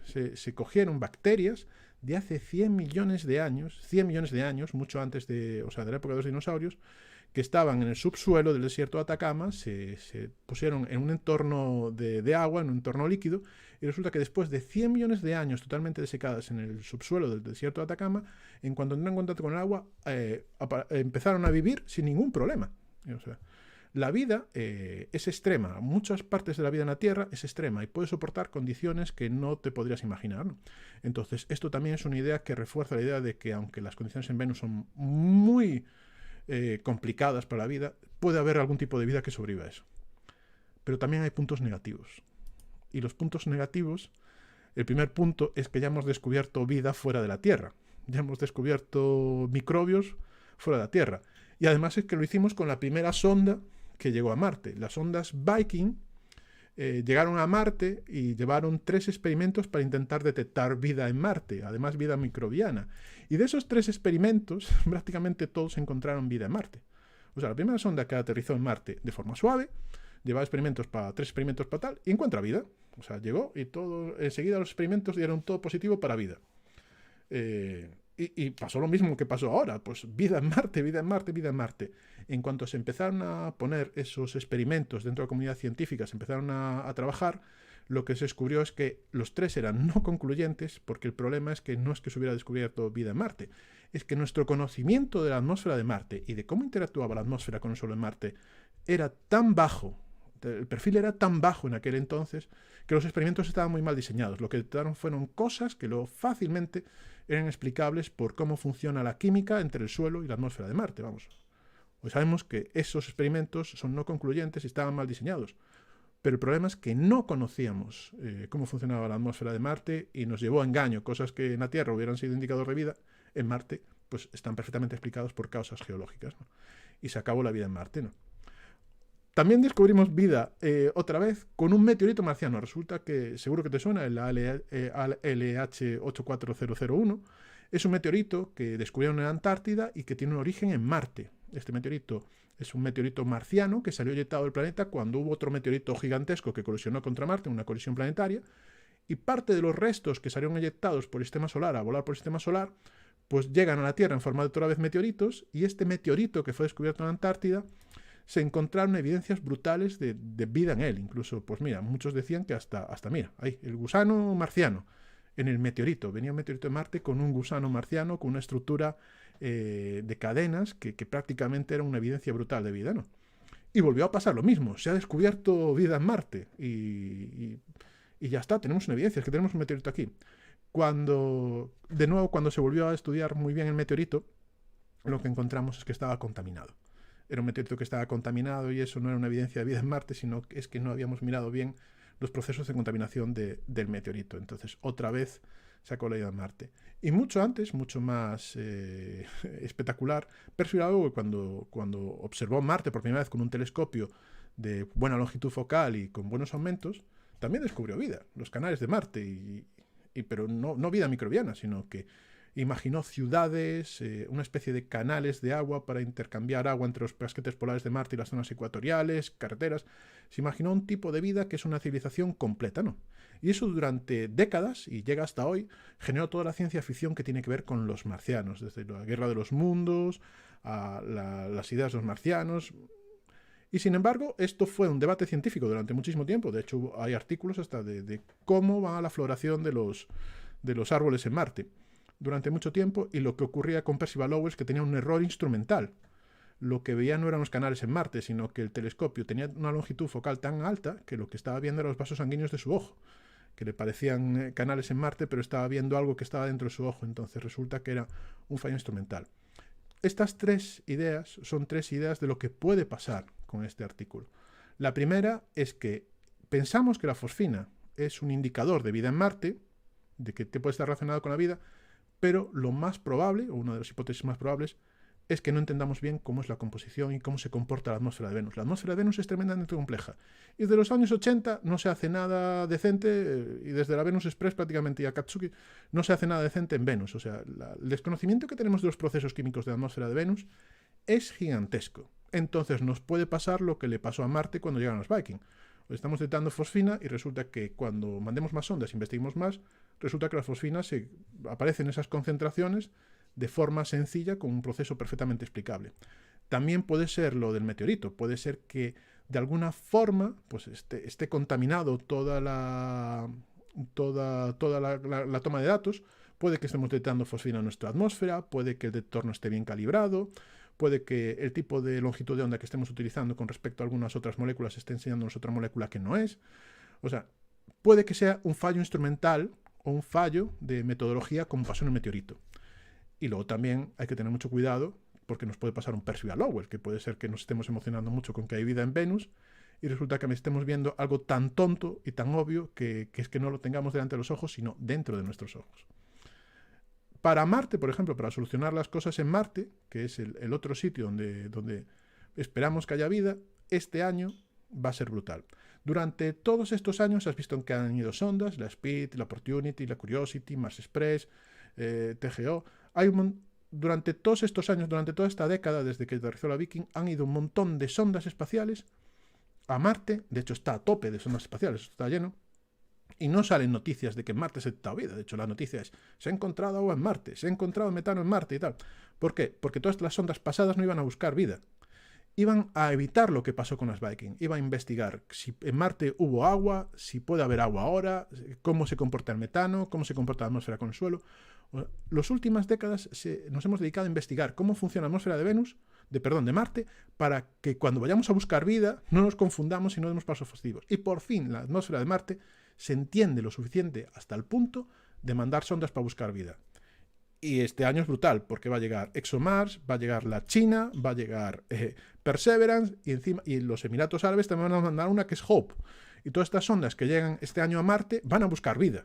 se cogieron bacterias de hace 100 millones de años, mucho antes de la época de los dinosaurios, que estaban en el subsuelo del desierto de Atacama, se pusieron en un entorno de agua, en un entorno líquido, y resulta que después de 100 millones de años totalmente desecadas en el subsuelo del desierto de Atacama, en cuanto entraron en contacto con el agua, empezaron a vivir sin ningún problema. O sea, la vida es extrema, muchas partes de la vida en la Tierra es extrema y puede soportar condiciones que no te podrías imaginar, ¿no? Entonces, esto también es una idea que refuerza la idea de que aunque las condiciones en Venus son muy complicadas para la vida, puede haber algún tipo de vida que sobreviva a eso. Pero también hay puntos negativos. Y los puntos negativos, el primer punto es que ya hemos descubierto vida fuera de la Tierra. Ya hemos descubierto microbios fuera de la Tierra. Y además es que lo hicimos con la primera sonda que llegó a Marte. Las sondas Viking llegaron a Marte y llevaron 3 experimentos para intentar detectar vida en Marte, además vida microbiana. Y de esos 3 experimentos, prácticamente todos encontraron vida en Marte. O sea, la primera sonda que aterrizó en Marte de forma suave, llevaba 3 experimentos para tal, y encuentra vida. O sea, llegó y enseguida los experimentos dieron todo positivo para vida. Y pasó lo mismo que pasó ahora, pues vida en Marte, vida en Marte, vida en Marte. En cuanto se empezaron a poner esos experimentos dentro de la comunidad científica, se empezaron a trabajar, lo que se descubrió es que los 3 eran no concluyentes, porque el problema es que no es que se hubiera descubierto vida en Marte, es que nuestro conocimiento de la atmósfera de Marte y de cómo interactuaba la atmósfera con el suelo en Marte era tan bajo, el perfil era tan bajo en aquel entonces, que los experimentos estaban muy mal diseñados. Lo que detectaron fueron cosas que luego fácilmente eran explicables por cómo funciona la química entre el suelo y la atmósfera de Marte, vamos. Hoy sabemos que esos experimentos son no concluyentes y estaban mal diseñados. Pero el problema es que no conocíamos cómo funcionaba la atmósfera de Marte y nos llevó a engaño. Cosas que en la Tierra hubieran sido indicador de vida, en Marte pues están perfectamente explicados por causas geológicas, ¿no? Y se acabó la vida en Marte, ¿no? También descubrimos vida otra vez con un meteorito marciano. Resulta que, seguro que te suena, el LH84001. Es un meteorito que descubrieron en la Antártida y que tiene un origen en Marte. Este meteorito es un meteorito marciano que salió eyectado del planeta cuando hubo otro meteorito gigantesco que colisionó contra Marte, una colisión planetaria, y parte de los restos que salieron eyectados por el sistema solar a volar por el sistema solar, pues llegan a la Tierra en forma de otra vez meteoritos, y este meteorito que fue descubierto en la Antártida, se encontraron evidencias brutales de vida en él. Incluso, pues mira, muchos decían que hasta mira, ahí, el gusano marciano en el meteorito. Venía un meteorito de Marte con un gusano marciano, con una estructura de cadenas que prácticamente era una evidencia brutal de vida, ¿no? Y volvió a pasar lo mismo. Se ha descubierto vida en Marte y ya está, tenemos una evidencia, es que tenemos un meteorito aquí. De nuevo, cuando se volvió a estudiar muy bien el meteorito, lo que encontramos es que estaba contaminado. Era un meteorito que estaba contaminado y eso no era una evidencia de vida en Marte, sino que es que no habíamos mirado bien los procesos de contaminación del meteorito. Entonces, otra vez sacó la vida en Marte. Y mucho antes, mucho más espectacular, Percival Lowell, cuando observó Marte por primera vez con un telescopio de buena longitud focal y con buenos aumentos, también descubrió vida, los canales de Marte, pero no vida microbiana, sino que imaginó ciudades, una especie de canales de agua para intercambiar agua entre los casquetes polares de Marte y las zonas ecuatoriales, carreteras. Se imaginó un tipo de vida que es una civilización completa, ¿no? Y eso durante décadas, y llega hasta hoy, generó toda la ciencia ficción que tiene que ver con los marcianos, desde la Guerra de los Mundos a las ideas de los marcianos. Y sin embargo, esto fue un debate científico durante muchísimo tiempo. De hecho, hay artículos hasta de cómo va la floración de los árboles en Marte durante mucho tiempo, y lo que ocurría con Percival Lowell es que tenía un error instrumental. Lo que veía no eran los canales en Marte, sino que el telescopio tenía una longitud focal tan alta que lo que estaba viendo eran los vasos sanguíneos de su ojo, que le parecían canales en Marte, pero estaba viendo algo que estaba dentro de su ojo. Entonces resulta que era un fallo instrumental. Estas 3 ideas son 3 ideas de lo que puede pasar con este artículo. La primera es que pensamos que la fosfina es un indicador de vida en Marte, de que puede estar relacionado con la vida, pero lo más probable, o una de las hipótesis más probables, es que no entendamos bien cómo es la composición y cómo se comporta la atmósfera de Venus. La atmósfera de Venus es tremendamente compleja. Y desde los años 80 no se hace nada decente, y desde la Venus Express prácticamente y Akatsuki no se hace nada decente en Venus. O sea, el desconocimiento que tenemos de los procesos químicos de la atmósfera de Venus es gigantesco. Entonces nos puede pasar lo que le pasó a Marte cuando llegaron los Viking. Estamos detectando fosfina y resulta que cuando mandemos más sondas, investiguemos más, resulta que la fosfina aparece en esas concentraciones de forma sencilla con un proceso perfectamente explicable. También puede ser lo del meteorito, puede ser que de alguna forma pues esté contaminado toda la toma de datos, puede que estemos detectando fosfina en nuestra atmósfera, puede que el detector no esté bien calibrado, puede que el tipo de longitud de onda que estemos utilizando con respecto a algunas otras moléculas esté enseñándonos otra molécula que no es. O sea, puede que sea un fallo instrumental o un fallo de metodología como pasó en el meteorito. Y luego también hay que tener mucho cuidado porque nos puede pasar un Percival Lowell, que puede ser que nos estemos emocionando mucho con que hay vida en Venus y resulta que estemos viendo algo tan tonto y tan obvio que es que no lo tengamos delante de los ojos, sino dentro de nuestros ojos. Para Marte, por ejemplo, para solucionar las cosas en Marte, que es el otro sitio donde esperamos que haya vida, este año va a ser brutal. Durante todos estos años has visto que han ido sondas, la Speed, la Opportunity, la Curiosity, Mars Express, TGO. Durante todos estos años, durante toda esta década, desde que aterrizó la Viking, han ido un montón de sondas espaciales a Marte. De hecho, está a tope de sondas espaciales, está lleno. Y no salen noticias de que en Marte se ha detectado vida. De hecho, la noticia es: se ha encontrado agua en Marte, se ha encontrado metano en Marte y tal. ¿Por qué? Porque todas las sondas pasadas no iban a buscar vida. Iban a evitar lo que pasó con las Viking. Iban a investigar si en Marte hubo agua, si puede haber agua ahora, cómo se comporta el metano, cómo se comporta la atmósfera con el suelo. Las últimas décadas nos hemos dedicado a investigar cómo funciona la atmósfera de Marte, para que cuando vayamos a buscar vida no nos confundamos y no demos pasos positivos. Y por fin la atmósfera de Marte se entiende lo suficiente hasta el punto de mandar sondas para buscar vida. Y este año es brutal, porque va a llegar ExoMars, va a llegar la China, va a llegar Perseverance, y los Emiratos Árabes también van a mandar una que es Hope. Y todas estas sondas que llegan este año a Marte van a buscar vida.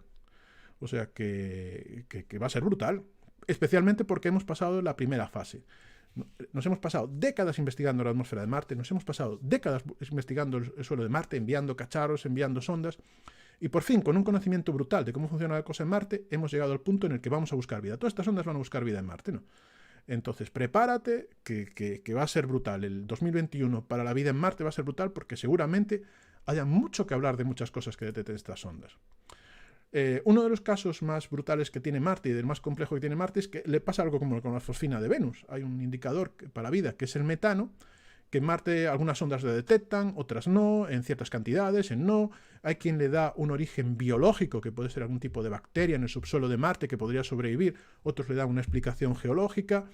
O sea que va a ser brutal, especialmente porque hemos pasado la primera fase. Nos hemos pasado décadas investigando la atmósfera de Marte, nos hemos pasado décadas investigando el suelo de Marte, enviando cacharros, enviando sondas, y por fin, con un conocimiento brutal de cómo funciona la cosa en Marte, hemos llegado al punto en el que vamos a buscar vida. Todas estas sondas van a buscar vida en Marte, ¿no? Entonces, prepárate, que va a ser brutal. El 2021 para la vida en Marte va a ser brutal porque seguramente haya mucho que hablar de muchas cosas que detecten estas sondas. Uno de los casos más brutales que tiene Marte y del más complejo que tiene Marte es que le pasa algo como con la fosfina de Venus. Hay un indicador para vida que es el metano, que en Marte algunas sondas le detectan, otras no, en ciertas cantidades, en no. Hay quien le da un origen biológico, que puede ser algún tipo de bacteria en el subsuelo de Marte que podría sobrevivir, otros le dan una explicación geológica.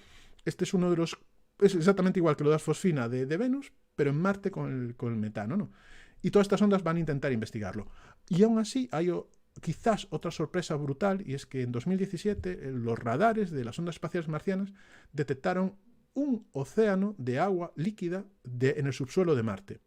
Este es uno de los... Es exactamente igual que lo de la fosfina de Venus, pero en Marte con el metano, ¿no? Y todas estas ondas van a intentar investigarlo. Y aún así hay quizás otra sorpresa brutal, y es que en 2017 los radares de las ondas espaciales marcianas detectaron un océano de agua líquida en el subsuelo de Marte.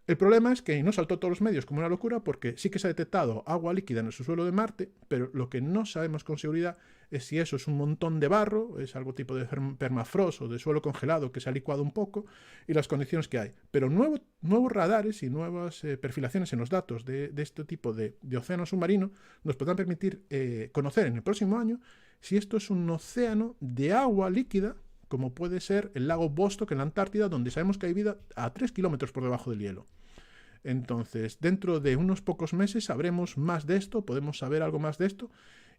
El problema es que no saltó a todos los medios como una locura, porque sí que se ha detectado agua líquida en el subsuelo de Marte, pero lo que no sabemos con seguridad es si eso es un montón de barro, es algo tipo de permafrost o de suelo congelado que se ha licuado un poco, y las condiciones que hay. Pero nuevos radares y nuevas perfilaciones en los datos de este tipo de océano submarino nos podrán permitir conocer en el próximo año si esto es un océano de agua líquida, como puede ser el lago Vostok en la Antártida, donde sabemos que hay vida a 3 kilómetros por debajo del hielo. Entonces, dentro de unos pocos meses sabremos más de esto, podemos saber algo más de esto,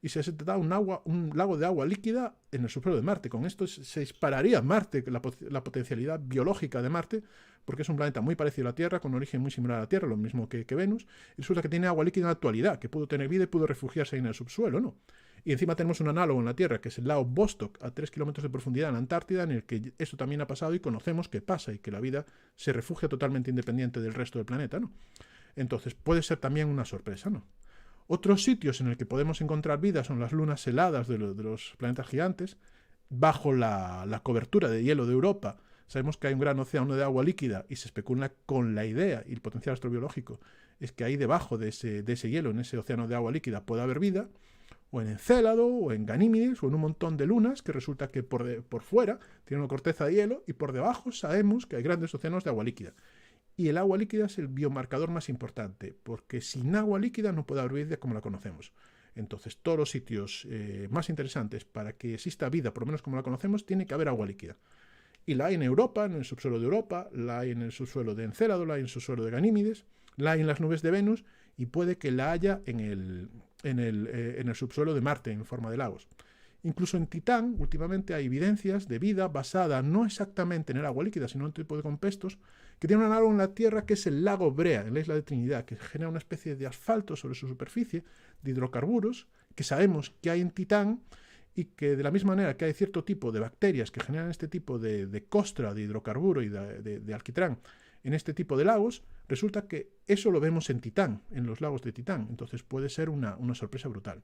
y se da un lago de agua líquida en el subsuelo de Marte. Con esto se dispararía Marte, la potencialidad biológica de Marte, porque es un planeta muy parecido a la Tierra, con un origen muy similar a la Tierra, lo mismo que Venus, y resulta que tiene agua líquida en la actualidad, que pudo tener vida y pudo refugiarse ahí en el subsuelo, ¿no? Y encima tenemos un análogo en la Tierra, que es el lago Vostok, a 3 kilómetros de profundidad en la Antártida, en el que eso también ha pasado y conocemos que pasa y que la vida se refugia totalmente independiente del resto del planeta, ¿no? Entonces puede ser también una sorpresa, ¿no? Otros sitios en el que podemos encontrar vida son las lunas heladas de los planetas gigantes, bajo la cobertura de hielo de Europa. Sabemos que hay un gran océano de agua líquida y se especula con la idea y el potencial astrobiológico es que ahí debajo de ese hielo, en ese océano de agua líquida, puede haber vida, o en Encélado, o en Ganímedes, o en un montón de lunas que resulta que por fuera tiene una corteza de hielo y por debajo sabemos que hay grandes océanos de agua líquida. Y el agua líquida es el biomarcador más importante, porque sin agua líquida no puede haber vida como la conocemos. Entonces, todos los sitios más interesantes para que exista vida, por lo menos como la conocemos, tiene que haber agua líquida. Y la hay en Europa, en el subsuelo de Europa, la hay en el subsuelo de Encélado, la hay en el subsuelo de Ganímedes, la hay en las nubes de Venus y puede que la haya en el subsuelo de Marte en forma de lagos. Incluso en Titán, últimamente hay evidencias de vida basada no exactamente en el agua líquida, sino en otro tipo de compuestos, que tiene un análogo en la Tierra que es el lago Brea, en la isla de Trinidad, que genera una especie de asfalto sobre su superficie, de hidrocarburos, que sabemos que hay en Titán, y que de la misma manera que hay cierto tipo de bacterias que generan este tipo de costra, de hidrocarburo y de alquitrán en este tipo de lagos, resulta que eso lo vemos en Titán, en los lagos de Titán. Entonces puede ser una sorpresa brutal.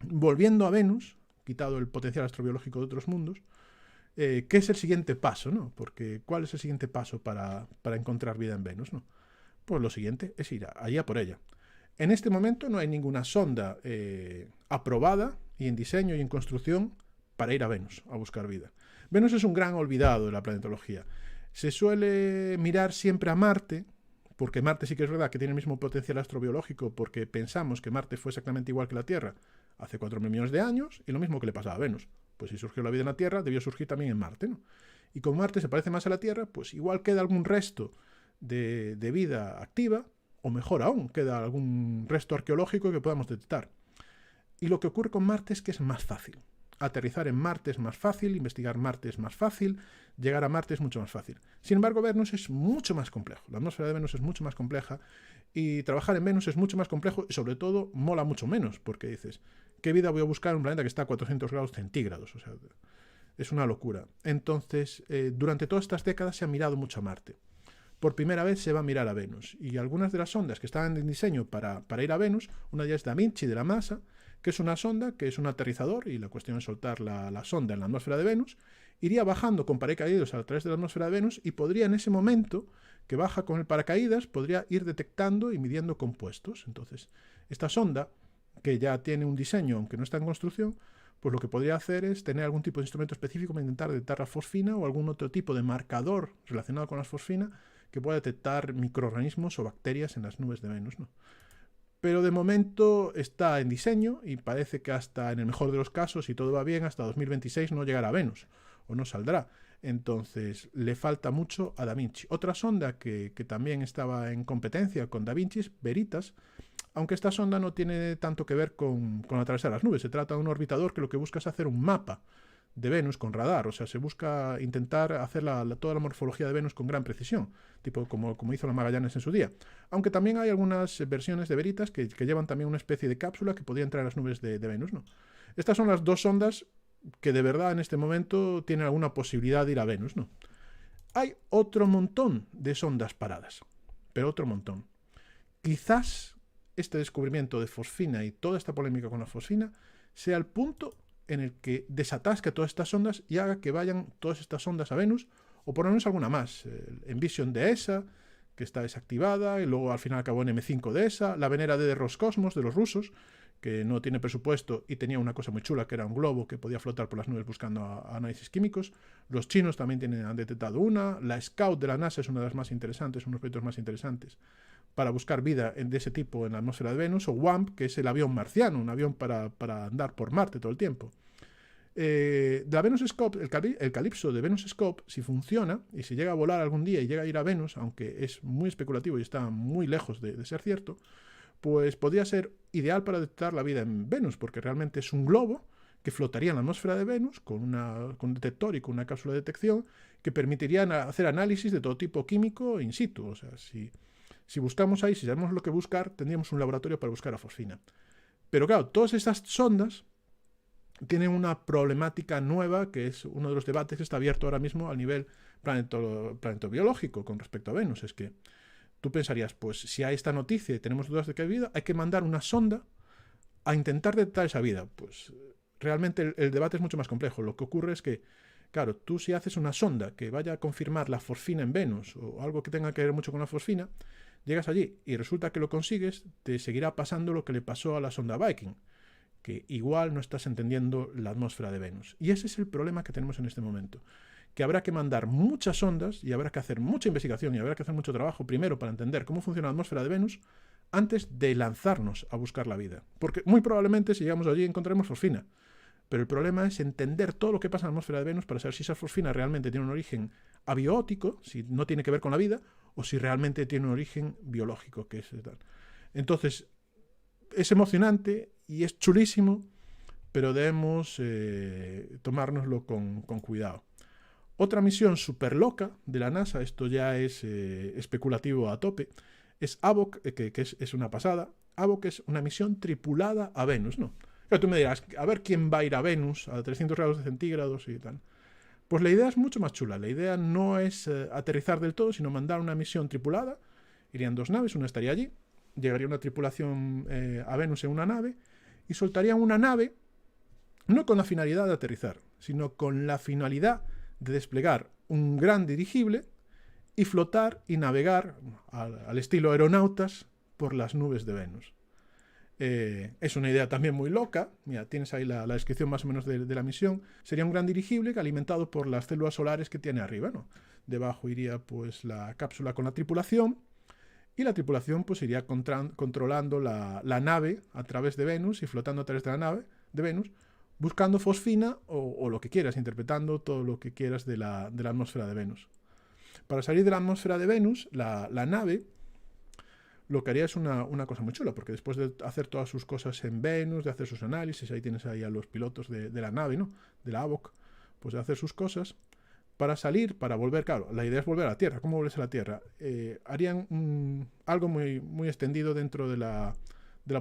Volviendo a Venus, quitado el potencial astrobiológico de otros mundos, ¿qué es el siguiente paso, ¿no? Porque ¿cuál es el siguiente paso para encontrar vida en Venus, ¿no? Pues lo siguiente es ir allá por ella. En este momento no hay ninguna sonda aprobada y en diseño y en construcción para ir a Venus a buscar vida. Venus es un gran olvidado de la planetología. Se suele mirar siempre a Marte, porque Marte sí que es verdad que tiene el mismo potencial astrobiológico, porque pensamos que Marte fue exactamente igual que la Tierra hace 4.000 millones de años, y lo mismo que le pasaba a Venus. Pues si surgió la vida en la Tierra, debió surgir también en Marte, ¿no? Y como Marte se parece más a la Tierra, pues igual queda algún resto de vida activa, o mejor aún, queda algún resto arqueológico que podamos detectar. Y lo que ocurre con Marte es que es más fácil. Aterrizar en Marte es más fácil, investigar Marte es más fácil, llegar a Marte es mucho más fácil. Sin embargo, Venus es mucho más complejo. La atmósfera de Venus es mucho más compleja y trabajar en Venus es mucho más complejo y sobre todo mola mucho menos, porque dices, ¿qué vida voy a buscar en un planeta que está a 400 grados centígrados? O sea, es una locura. Entonces, durante todas estas décadas se ha mirado mucho a Marte. Por primera vez se va a mirar a Venus. Y algunas de las sondas que estaban en diseño para ir a Venus, una de ellas es Da Vinci de la NASA, que es una sonda, que es un aterrizador, y la cuestión es soltar la sonda en la atmósfera de Venus, iría bajando con paracaídas a través de la atmósfera de Venus y podría en ese momento que baja con el paracaídas, podría ir detectando y midiendo compuestos. Entonces, esta sonda, que ya tiene un diseño, aunque no está en construcción, pues lo que podría hacer es tener algún tipo de instrumento específico para intentar detectar la fosfina o algún otro tipo de marcador relacionado con la fosfina que pueda detectar microorganismos o bacterias en las nubes de Venus, ¿no? Pero de momento está en diseño y parece que hasta, en el mejor de los casos, si todo va bien, hasta 2026 no llegará a Venus o no saldrá. Entonces le falta mucho a Da Vinci. Otra sonda que también estaba en competencia con Da Vinci es Veritas, aunque esta sonda no tiene tanto que ver con atravesar las nubes. Se trata de un orbitador que lo que busca es hacer un mapa de Venus con radar. O sea, se busca intentar hacer toda la morfología de Venus con gran precisión, tipo como hizo la Magallanes en su día. Aunque también hay algunas versiones de Veritas que llevan también una especie de cápsula que podría entrar a las nubes de Venus, ¿no? Estas son las dos sondas que de verdad en este momento tienen alguna posibilidad de ir a Venus, ¿no? Hay otro montón de sondas paradas, pero otro montón. Quizás este descubrimiento de fosfina y toda esta polémica con la fosfina sea el punto en el que desatasque todas estas sondas y haga que vayan todas estas sondas a Venus, o por lo menos alguna más. Envision de ESA, que está desactivada, y luego al final acabó en M5 de ESA, la Venera D de Roscosmos, de los rusos, que no tiene presupuesto y tenía una cosa muy chula, que era un globo que podía flotar por las nubes buscando análisis químicos. Los chinos también han detectado una. La Scout de la NASA es una de las más interesantes, uno de los proyectos más interesantes para buscar vida de ese tipo en la atmósfera de Venus. O WAMP, que es el avión marciano, un avión para andar por Marte todo el tiempo. La Venus Scope, el Calypso de Venus Scope, si funciona y si llega a volar algún día y llega a ir a Venus, aunque es muy especulativo y está muy lejos de ser cierto, pues podría ser ideal para detectar la vida en Venus, porque realmente es un globo que flotaría en la atmósfera de Venus con un detector y con una cápsula de detección que permitirían hacer análisis de todo tipo químico in situ. O sea, si buscamos ahí, si sabemos lo que buscar, tendríamos un laboratorio para buscar a fosfina. Pero claro, todas estas sondas tienen una problemática nueva, que es uno de los debates que está abierto ahora mismo a nivel planetobiológico con respecto a Venus. Es que tú pensarías, pues si hay esta noticia y tenemos dudas de que hay vida, hay que mandar una sonda a intentar detectar esa vida. Pues realmente el debate es mucho más complejo. Lo que ocurre es que, claro, tú si haces una sonda que vaya a confirmar la fosfina en Venus o algo que tenga que ver mucho con la fosfina, llegas allí y resulta que lo consigues, te seguirá pasando lo que le pasó a la sonda Viking, que igual no estás entendiendo la atmósfera de Venus. Y ese es el problema que tenemos en este momento, que habrá que mandar muchas sondas y habrá que hacer mucha investigación y habrá que hacer mucho trabajo primero para entender cómo funciona la atmósfera de Venus antes de lanzarnos a buscar la vida. Porque muy probablemente si llegamos allí encontraremos fosfina. Pero el problema es entender todo lo que pasa en la atmósfera de Venus para saber si esa fosfina realmente tiene un origen abiótico, si no tiene que ver con la vida, o si realmente tiene un origen biológico, que es tal. Entonces, es emocionante y es chulísimo, pero debemos tomárnoslo con cuidado. Otra misión súper loca de la NASA, esto ya es especulativo a tope, es AVOC, que es una pasada. AVOC es una misión tripulada a Venus, ¿no? Pero tú me dirás, a ver quién va a ir a Venus a 300 grados centígrados y tal. Pues la idea es mucho más chula. La idea no es aterrizar del todo, sino mandar una misión tripulada. Irían dos naves, una estaría allí, llegaría una tripulación a Venus en una nave y soltarían una nave no con la finalidad de aterrizar, sino con la finalidad de desplegar un gran dirigible y flotar y navegar al estilo aeronautas por las nubes de Venus. Es una idea también muy loca. Mira, tienes ahí la descripción más o menos de la misión. Sería un gran dirigible alimentado por las células solares que tiene arriba, ¿no? Debajo iría pues la cápsula con la tripulación y la tripulación pues iría controlando la nave a través de Venus y flotando a través de la nave de Venus, buscando fosfina o lo que quieras, interpretando todo lo que quieras de la atmósfera de Venus. Para salir de la atmósfera de Venus, la nave lo que haría es una cosa muy chula, porque después de hacer todas sus cosas en Venus, de hacer sus análisis, ahí tienes ahí a los pilotos de la nave, ¿no? De la AVOC, pues de hacer sus cosas, para salir, para volver, claro, la idea es volver a la Tierra. ¿Cómo vuelves a la Tierra? Harían algo muy, muy extendido dentro de la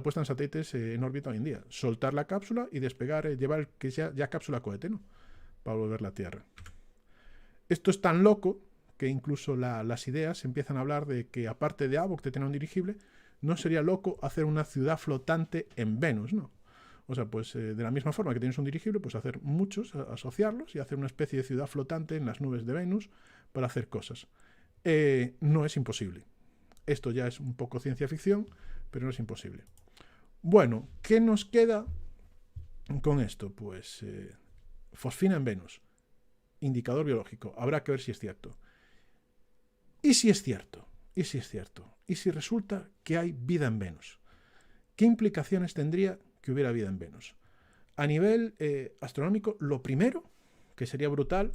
puesta en satélites en órbita hoy en día. Soltar la cápsula y despegar, llevar que sea ya cápsula cohete, ¿no? Para volver a la Tierra. Esto es tan loco que incluso las ideas empiezan a hablar de que aparte de AVOC de tener un dirigible, no sería loco hacer una ciudad flotante en Venus, ¿no? O sea, pues de la misma forma que tienes un dirigible, pues hacer muchos, asociarlos y hacer una especie de ciudad flotante en las nubes de Venus para hacer cosas. No es imposible. Esto ya es un poco ciencia ficción, pero no es imposible. Bueno, ¿qué nos queda con esto? Pues fosfina en Venus. Indicador biológico. Habrá que ver si es cierto. ¿Y si es cierto? ¿Y si es cierto? ¿Y si resulta que hay vida en Venus? ¿Qué implicaciones tendría que hubiera vida en Venus? A nivel astronómico, lo primero, que sería brutal,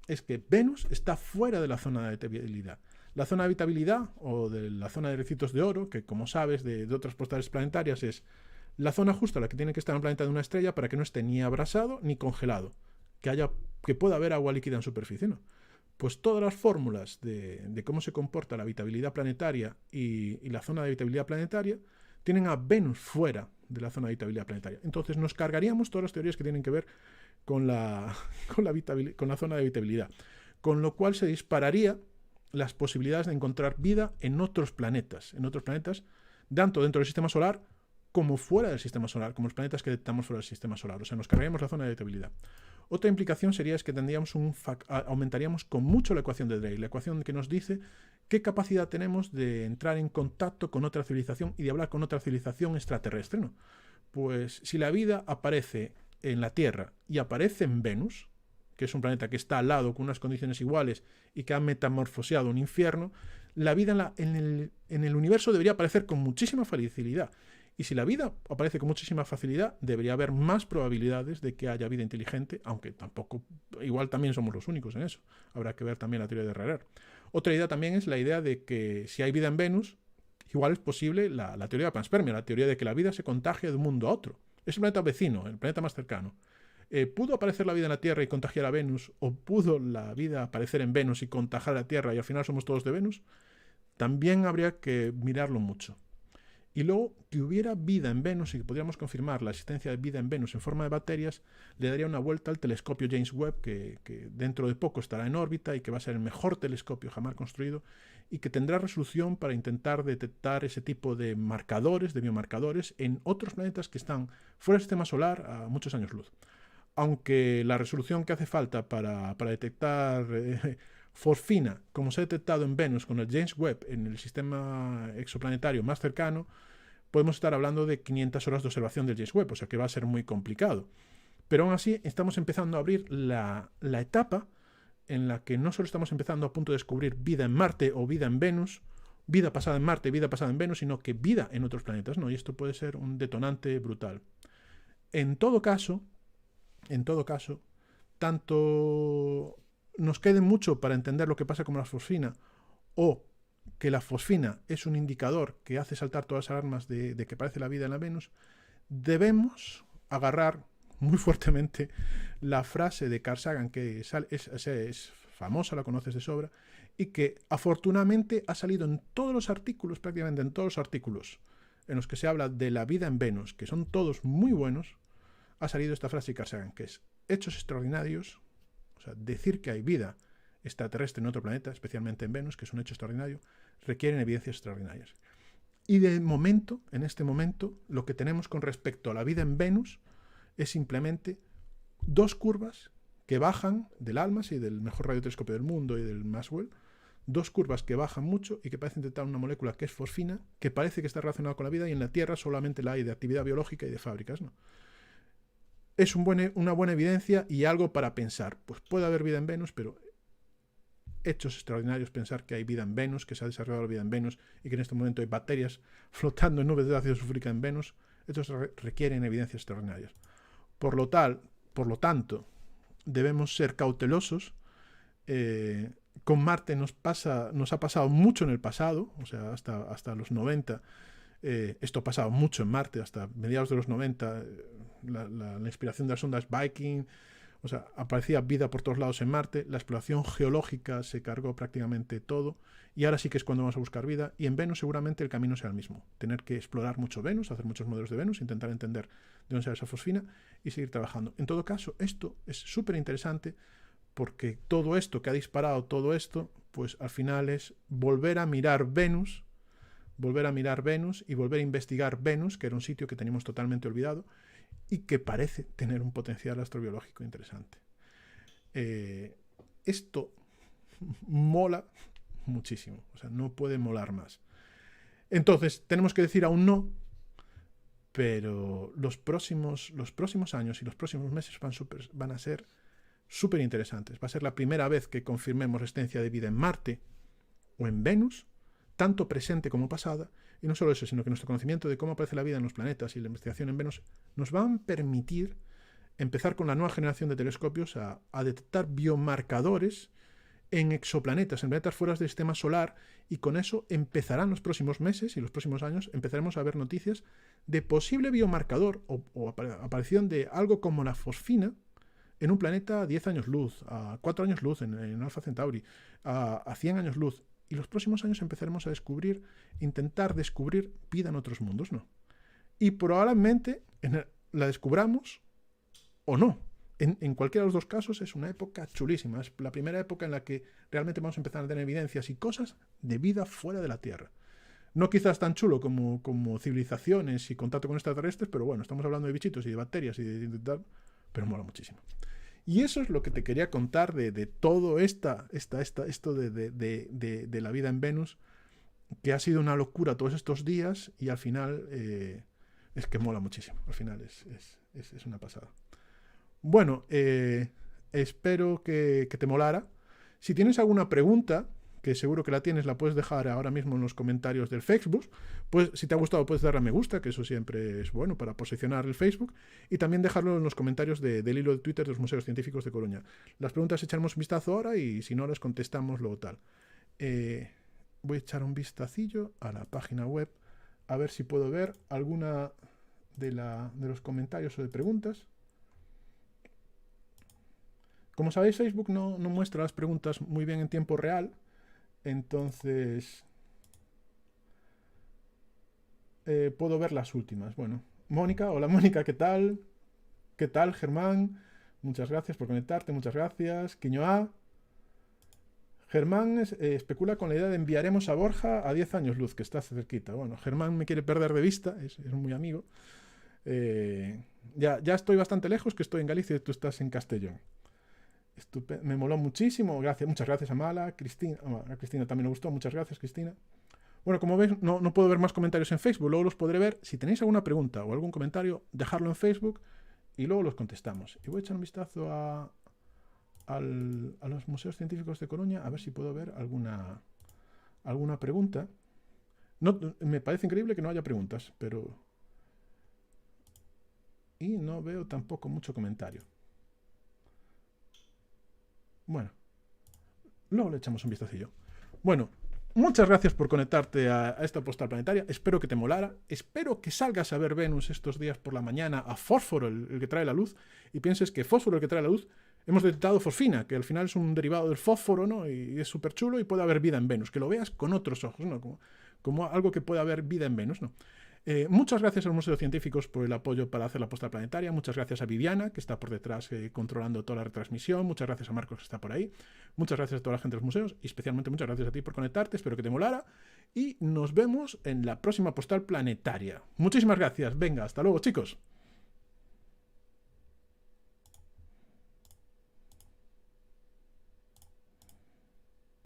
es que Venus está fuera de la zona de habitabilidad. La zona de habitabilidad, o de la zona de Recitos de Oro, que como sabes de otras postales planetarias es la zona justa a la que tiene que estar un planeta de una estrella para que no esté ni abrasado ni congelado, que pueda haber agua líquida en superficie, ¿no? Pues todas las fórmulas de cómo se comporta la habitabilidad planetaria y la zona de habitabilidad planetaria tienen a Venus fuera de la zona de habitabilidad planetaria. Entonces nos cargaríamos todas las teorías que tienen que ver con la zona de habitabilidad, con lo cual se dispararía las posibilidades de encontrar vida en otros planetas, tanto dentro del sistema solar como fuera del sistema solar, como los planetas que detectamos fuera del sistema solar. O sea, nos cargaríamos la zona de habitabilidad. Otra implicación sería que aumentaríamos con mucho la ecuación de Drake, la ecuación que nos dice qué capacidad tenemos de entrar en contacto con otra civilización y de hablar con otra civilización extraterrestre, ¿no? Pues si la vida aparece en la Tierra y aparece en Venus, que es un planeta que está al lado con unas condiciones iguales y que ha metamorfoseado un infierno, la vida en el universo debería aparecer con muchísima facilidad. Y si la vida aparece con muchísima facilidad, debería haber más probabilidades de que haya vida inteligente, aunque tampoco, igual también somos los únicos en eso. Habrá que ver también la teoría de Herrera. Otra idea también es la idea de que si hay vida en Venus, igual es posible la teoría de la panspermia, la teoría de que la vida se contagia de un mundo a otro. Es el planeta vecino, el planeta más cercano. ¿Pudo aparecer la vida en la Tierra y contagiar a Venus? ¿O pudo la vida aparecer en Venus y contagiar a la Tierra y al final somos todos de Venus? También habría que mirarlo mucho. Y luego, que hubiera vida en Venus y que podríamos confirmar la existencia de vida en Venus en forma de bacterias, le daría una vuelta al telescopio James Webb, que dentro de poco estará en órbita y que va a ser el mejor telescopio jamás construido y que tendrá resolución para intentar detectar ese tipo de marcadores, de biomarcadores, en otros planetas que están fuera del sistema solar a muchos años luz. Aunque la resolución que hace falta para detectar fosfina, como se ha detectado en Venus con el James Webb en el sistema exoplanetario más cercano, podemos estar hablando de 500 horas de observación del James Webb, o sea que va a ser muy complicado. Pero aún así estamos empezando a abrir la etapa en la que no solo estamos empezando a punto de descubrir vida en Marte o vida en Venus, vida pasada en Marte, vida pasada en Venus, sino que vida en otros planetas, ¿no? Y esto puede ser un detonante brutal. En todo caso, tanto nos quede mucho para entender lo que pasa con la fosfina o que la fosfina es un indicador que hace saltar todas las alarmas de que aparece la vida en la Venus, debemos agarrar muy fuertemente la frase de Carl Sagan, que es famosa, la conoces de sobra, y que afortunadamente ha salido en todos los artículos, prácticamente en todos los artículos en los que se habla de la vida en Venus, que son todos muy buenos, ha salido esta frase de Carl Sagan, que es: hechos extraordinarios, o sea, decir que hay vida extraterrestre en otro planeta, especialmente en Venus, que es un hecho extraordinario, requieren evidencias extraordinarias. Y de momento, en este momento, lo que tenemos con respecto a la vida en Venus es simplemente dos curvas que bajan del ALMAS y del mejor radiotelescopio del mundo y del Maxwell, dos curvas que bajan mucho y que parecen detectar una molécula que es fosfina, que parece que está relacionada con la vida, y en la Tierra solamente la hay de actividad biológica y de fábricas, ¿no? Es una buena evidencia y algo para pensar. Pues puede haber vida en Venus, pero hechos extraordinarios pensar que hay vida en Venus, que se ha desarrollado la vida en Venus y que en este momento hay bacterias flotando en nubes de ácido sulfúrico en Venus, estos requieren evidencias extraordinarias. Por lo tanto, debemos ser cautelosos. Con Marte nos ha pasado mucho en el pasado, o sea, hasta los 90. Esto ha pasado mucho en Marte, hasta mediados de los 90, la inspiración de las ondas Viking, o sea, aparecía vida por todos lados en Marte, la exploración geológica se cargó prácticamente todo, y ahora sí que es cuando vamos a buscar vida, y en Venus seguramente el camino sea el mismo, tener que explorar mucho Venus, hacer muchos modelos de Venus, intentar entender de dónde sale esa fosfina y seguir trabajando. En todo caso, esto es súper interesante porque todo esto que ha disparado todo esto, pues al final es volver a mirar Venus y volver a investigar Venus, que era un sitio que teníamos totalmente olvidado y que parece tener un potencial astrobiológico interesante. Esto mola muchísimo, o sea, no puede molar más. Entonces, tenemos que decir aún no, pero los próximos años y los próximos meses van a ser súper interesantes. Va a ser la primera vez que confirmemos la existencia de vida en Marte o en Venus, tanto presente como pasada, y no solo eso, sino que nuestro conocimiento de cómo aparece la vida en los planetas y la investigación en Venus nos van a permitir empezar con la nueva generación de telescopios a detectar biomarcadores en exoplanetas, en planetas fuera del sistema solar, y con eso empezarán los próximos meses y los próximos años, empezaremos a ver noticias de posible biomarcador o aparición de algo como la fosfina en un planeta a 10 años luz, a 4 años luz en Alpha Centauri, a 100 años luz. Y los próximos años empezaremos a intentar descubrir vida en otros mundos, ¿no? Y probablemente la descubramos o no. En cualquiera de los dos casos es una época chulísima. Es la primera época en la que realmente vamos a empezar a tener evidencias y cosas de vida fuera de la Tierra. No quizás tan chulo como civilizaciones y contacto con extraterrestres, pero bueno, estamos hablando de bichitos y de bacterias y de tal, pero mola muchísimo. Y eso es lo que te quería contar de todo esto de la vida en Venus, que ha sido una locura todos estos días y al final es que mola muchísimo. Al final es una pasada. Bueno, espero que te molara. Si tienes alguna pregunta, que seguro que la tienes, la puedes dejar ahora mismo en los comentarios del Facebook. Pues si te ha gustado puedes darle a me gusta, que eso siempre es bueno para posicionar el Facebook, y también dejarlo en los comentarios del hilo de Twitter de los Museos Científicos de Coruña. Las preguntas echaremos un vistazo ahora y si no las contestamos luego tal. Voy a echar un vistacillo a la página web a ver si puedo ver alguna de los comentarios o de preguntas. Como sabéis, Facebook no muestra las preguntas muy bien en tiempo real. Entonces, puedo ver las últimas. Bueno, Mónica, hola Mónica, ¿qué tal? ¿Qué tal, Germán? Muchas gracias por conectarte, muchas gracias. Quiñoa. Germán especula con la idea de enviaremos a Borja a 10 años luz, que está cerquita. Bueno, Germán me quiere perder de vista, es muy amigo. Ya estoy bastante lejos, que estoy en Galicia y tú estás en Castellón. Me moló muchísimo, muchas gracias a Mala, Cristina, a Cristina también me gustó, muchas gracias Cristina. Bueno, como veis, no puedo ver más comentarios en Facebook, luego los podré ver. Si tenéis alguna pregunta o algún comentario, dejadlo en Facebook y luego los contestamos. Y voy a echar un vistazo a los Museos Científicos de Coruña a ver si puedo ver alguna pregunta. Me parece increíble que no haya preguntas, pero... Y no veo tampoco mucho comentario. Bueno, luego le echamos un vistacillo. Bueno, muchas gracias por conectarte a esta postal planetaria. Espero que te molara. Espero que salgas a ver Venus estos días por la mañana a Fósforo, el que trae la luz, y pienses que Fósforo, el que trae la luz, hemos detectado fosfina, que al final es un derivado del fósforo, ¿no? Y es súper chulo y puede haber vida en Venus. Que lo veas con otros ojos, ¿no? Como algo que puede haber vida en Venus, ¿no? Muchas gracias a los Museos Científicos por el apoyo para hacer la postal planetaria. Muchas gracias a Viviana, que está por detrás controlando toda la retransmisión. Muchas gracias a Marcos, que está por ahí. Muchas gracias a toda la gente de los museos y especialmente muchas gracias a ti por conectarte. Espero que te molara. Y nos vemos en la próxima postal planetaria. Muchísimas gracias. Venga, hasta luego, chicos.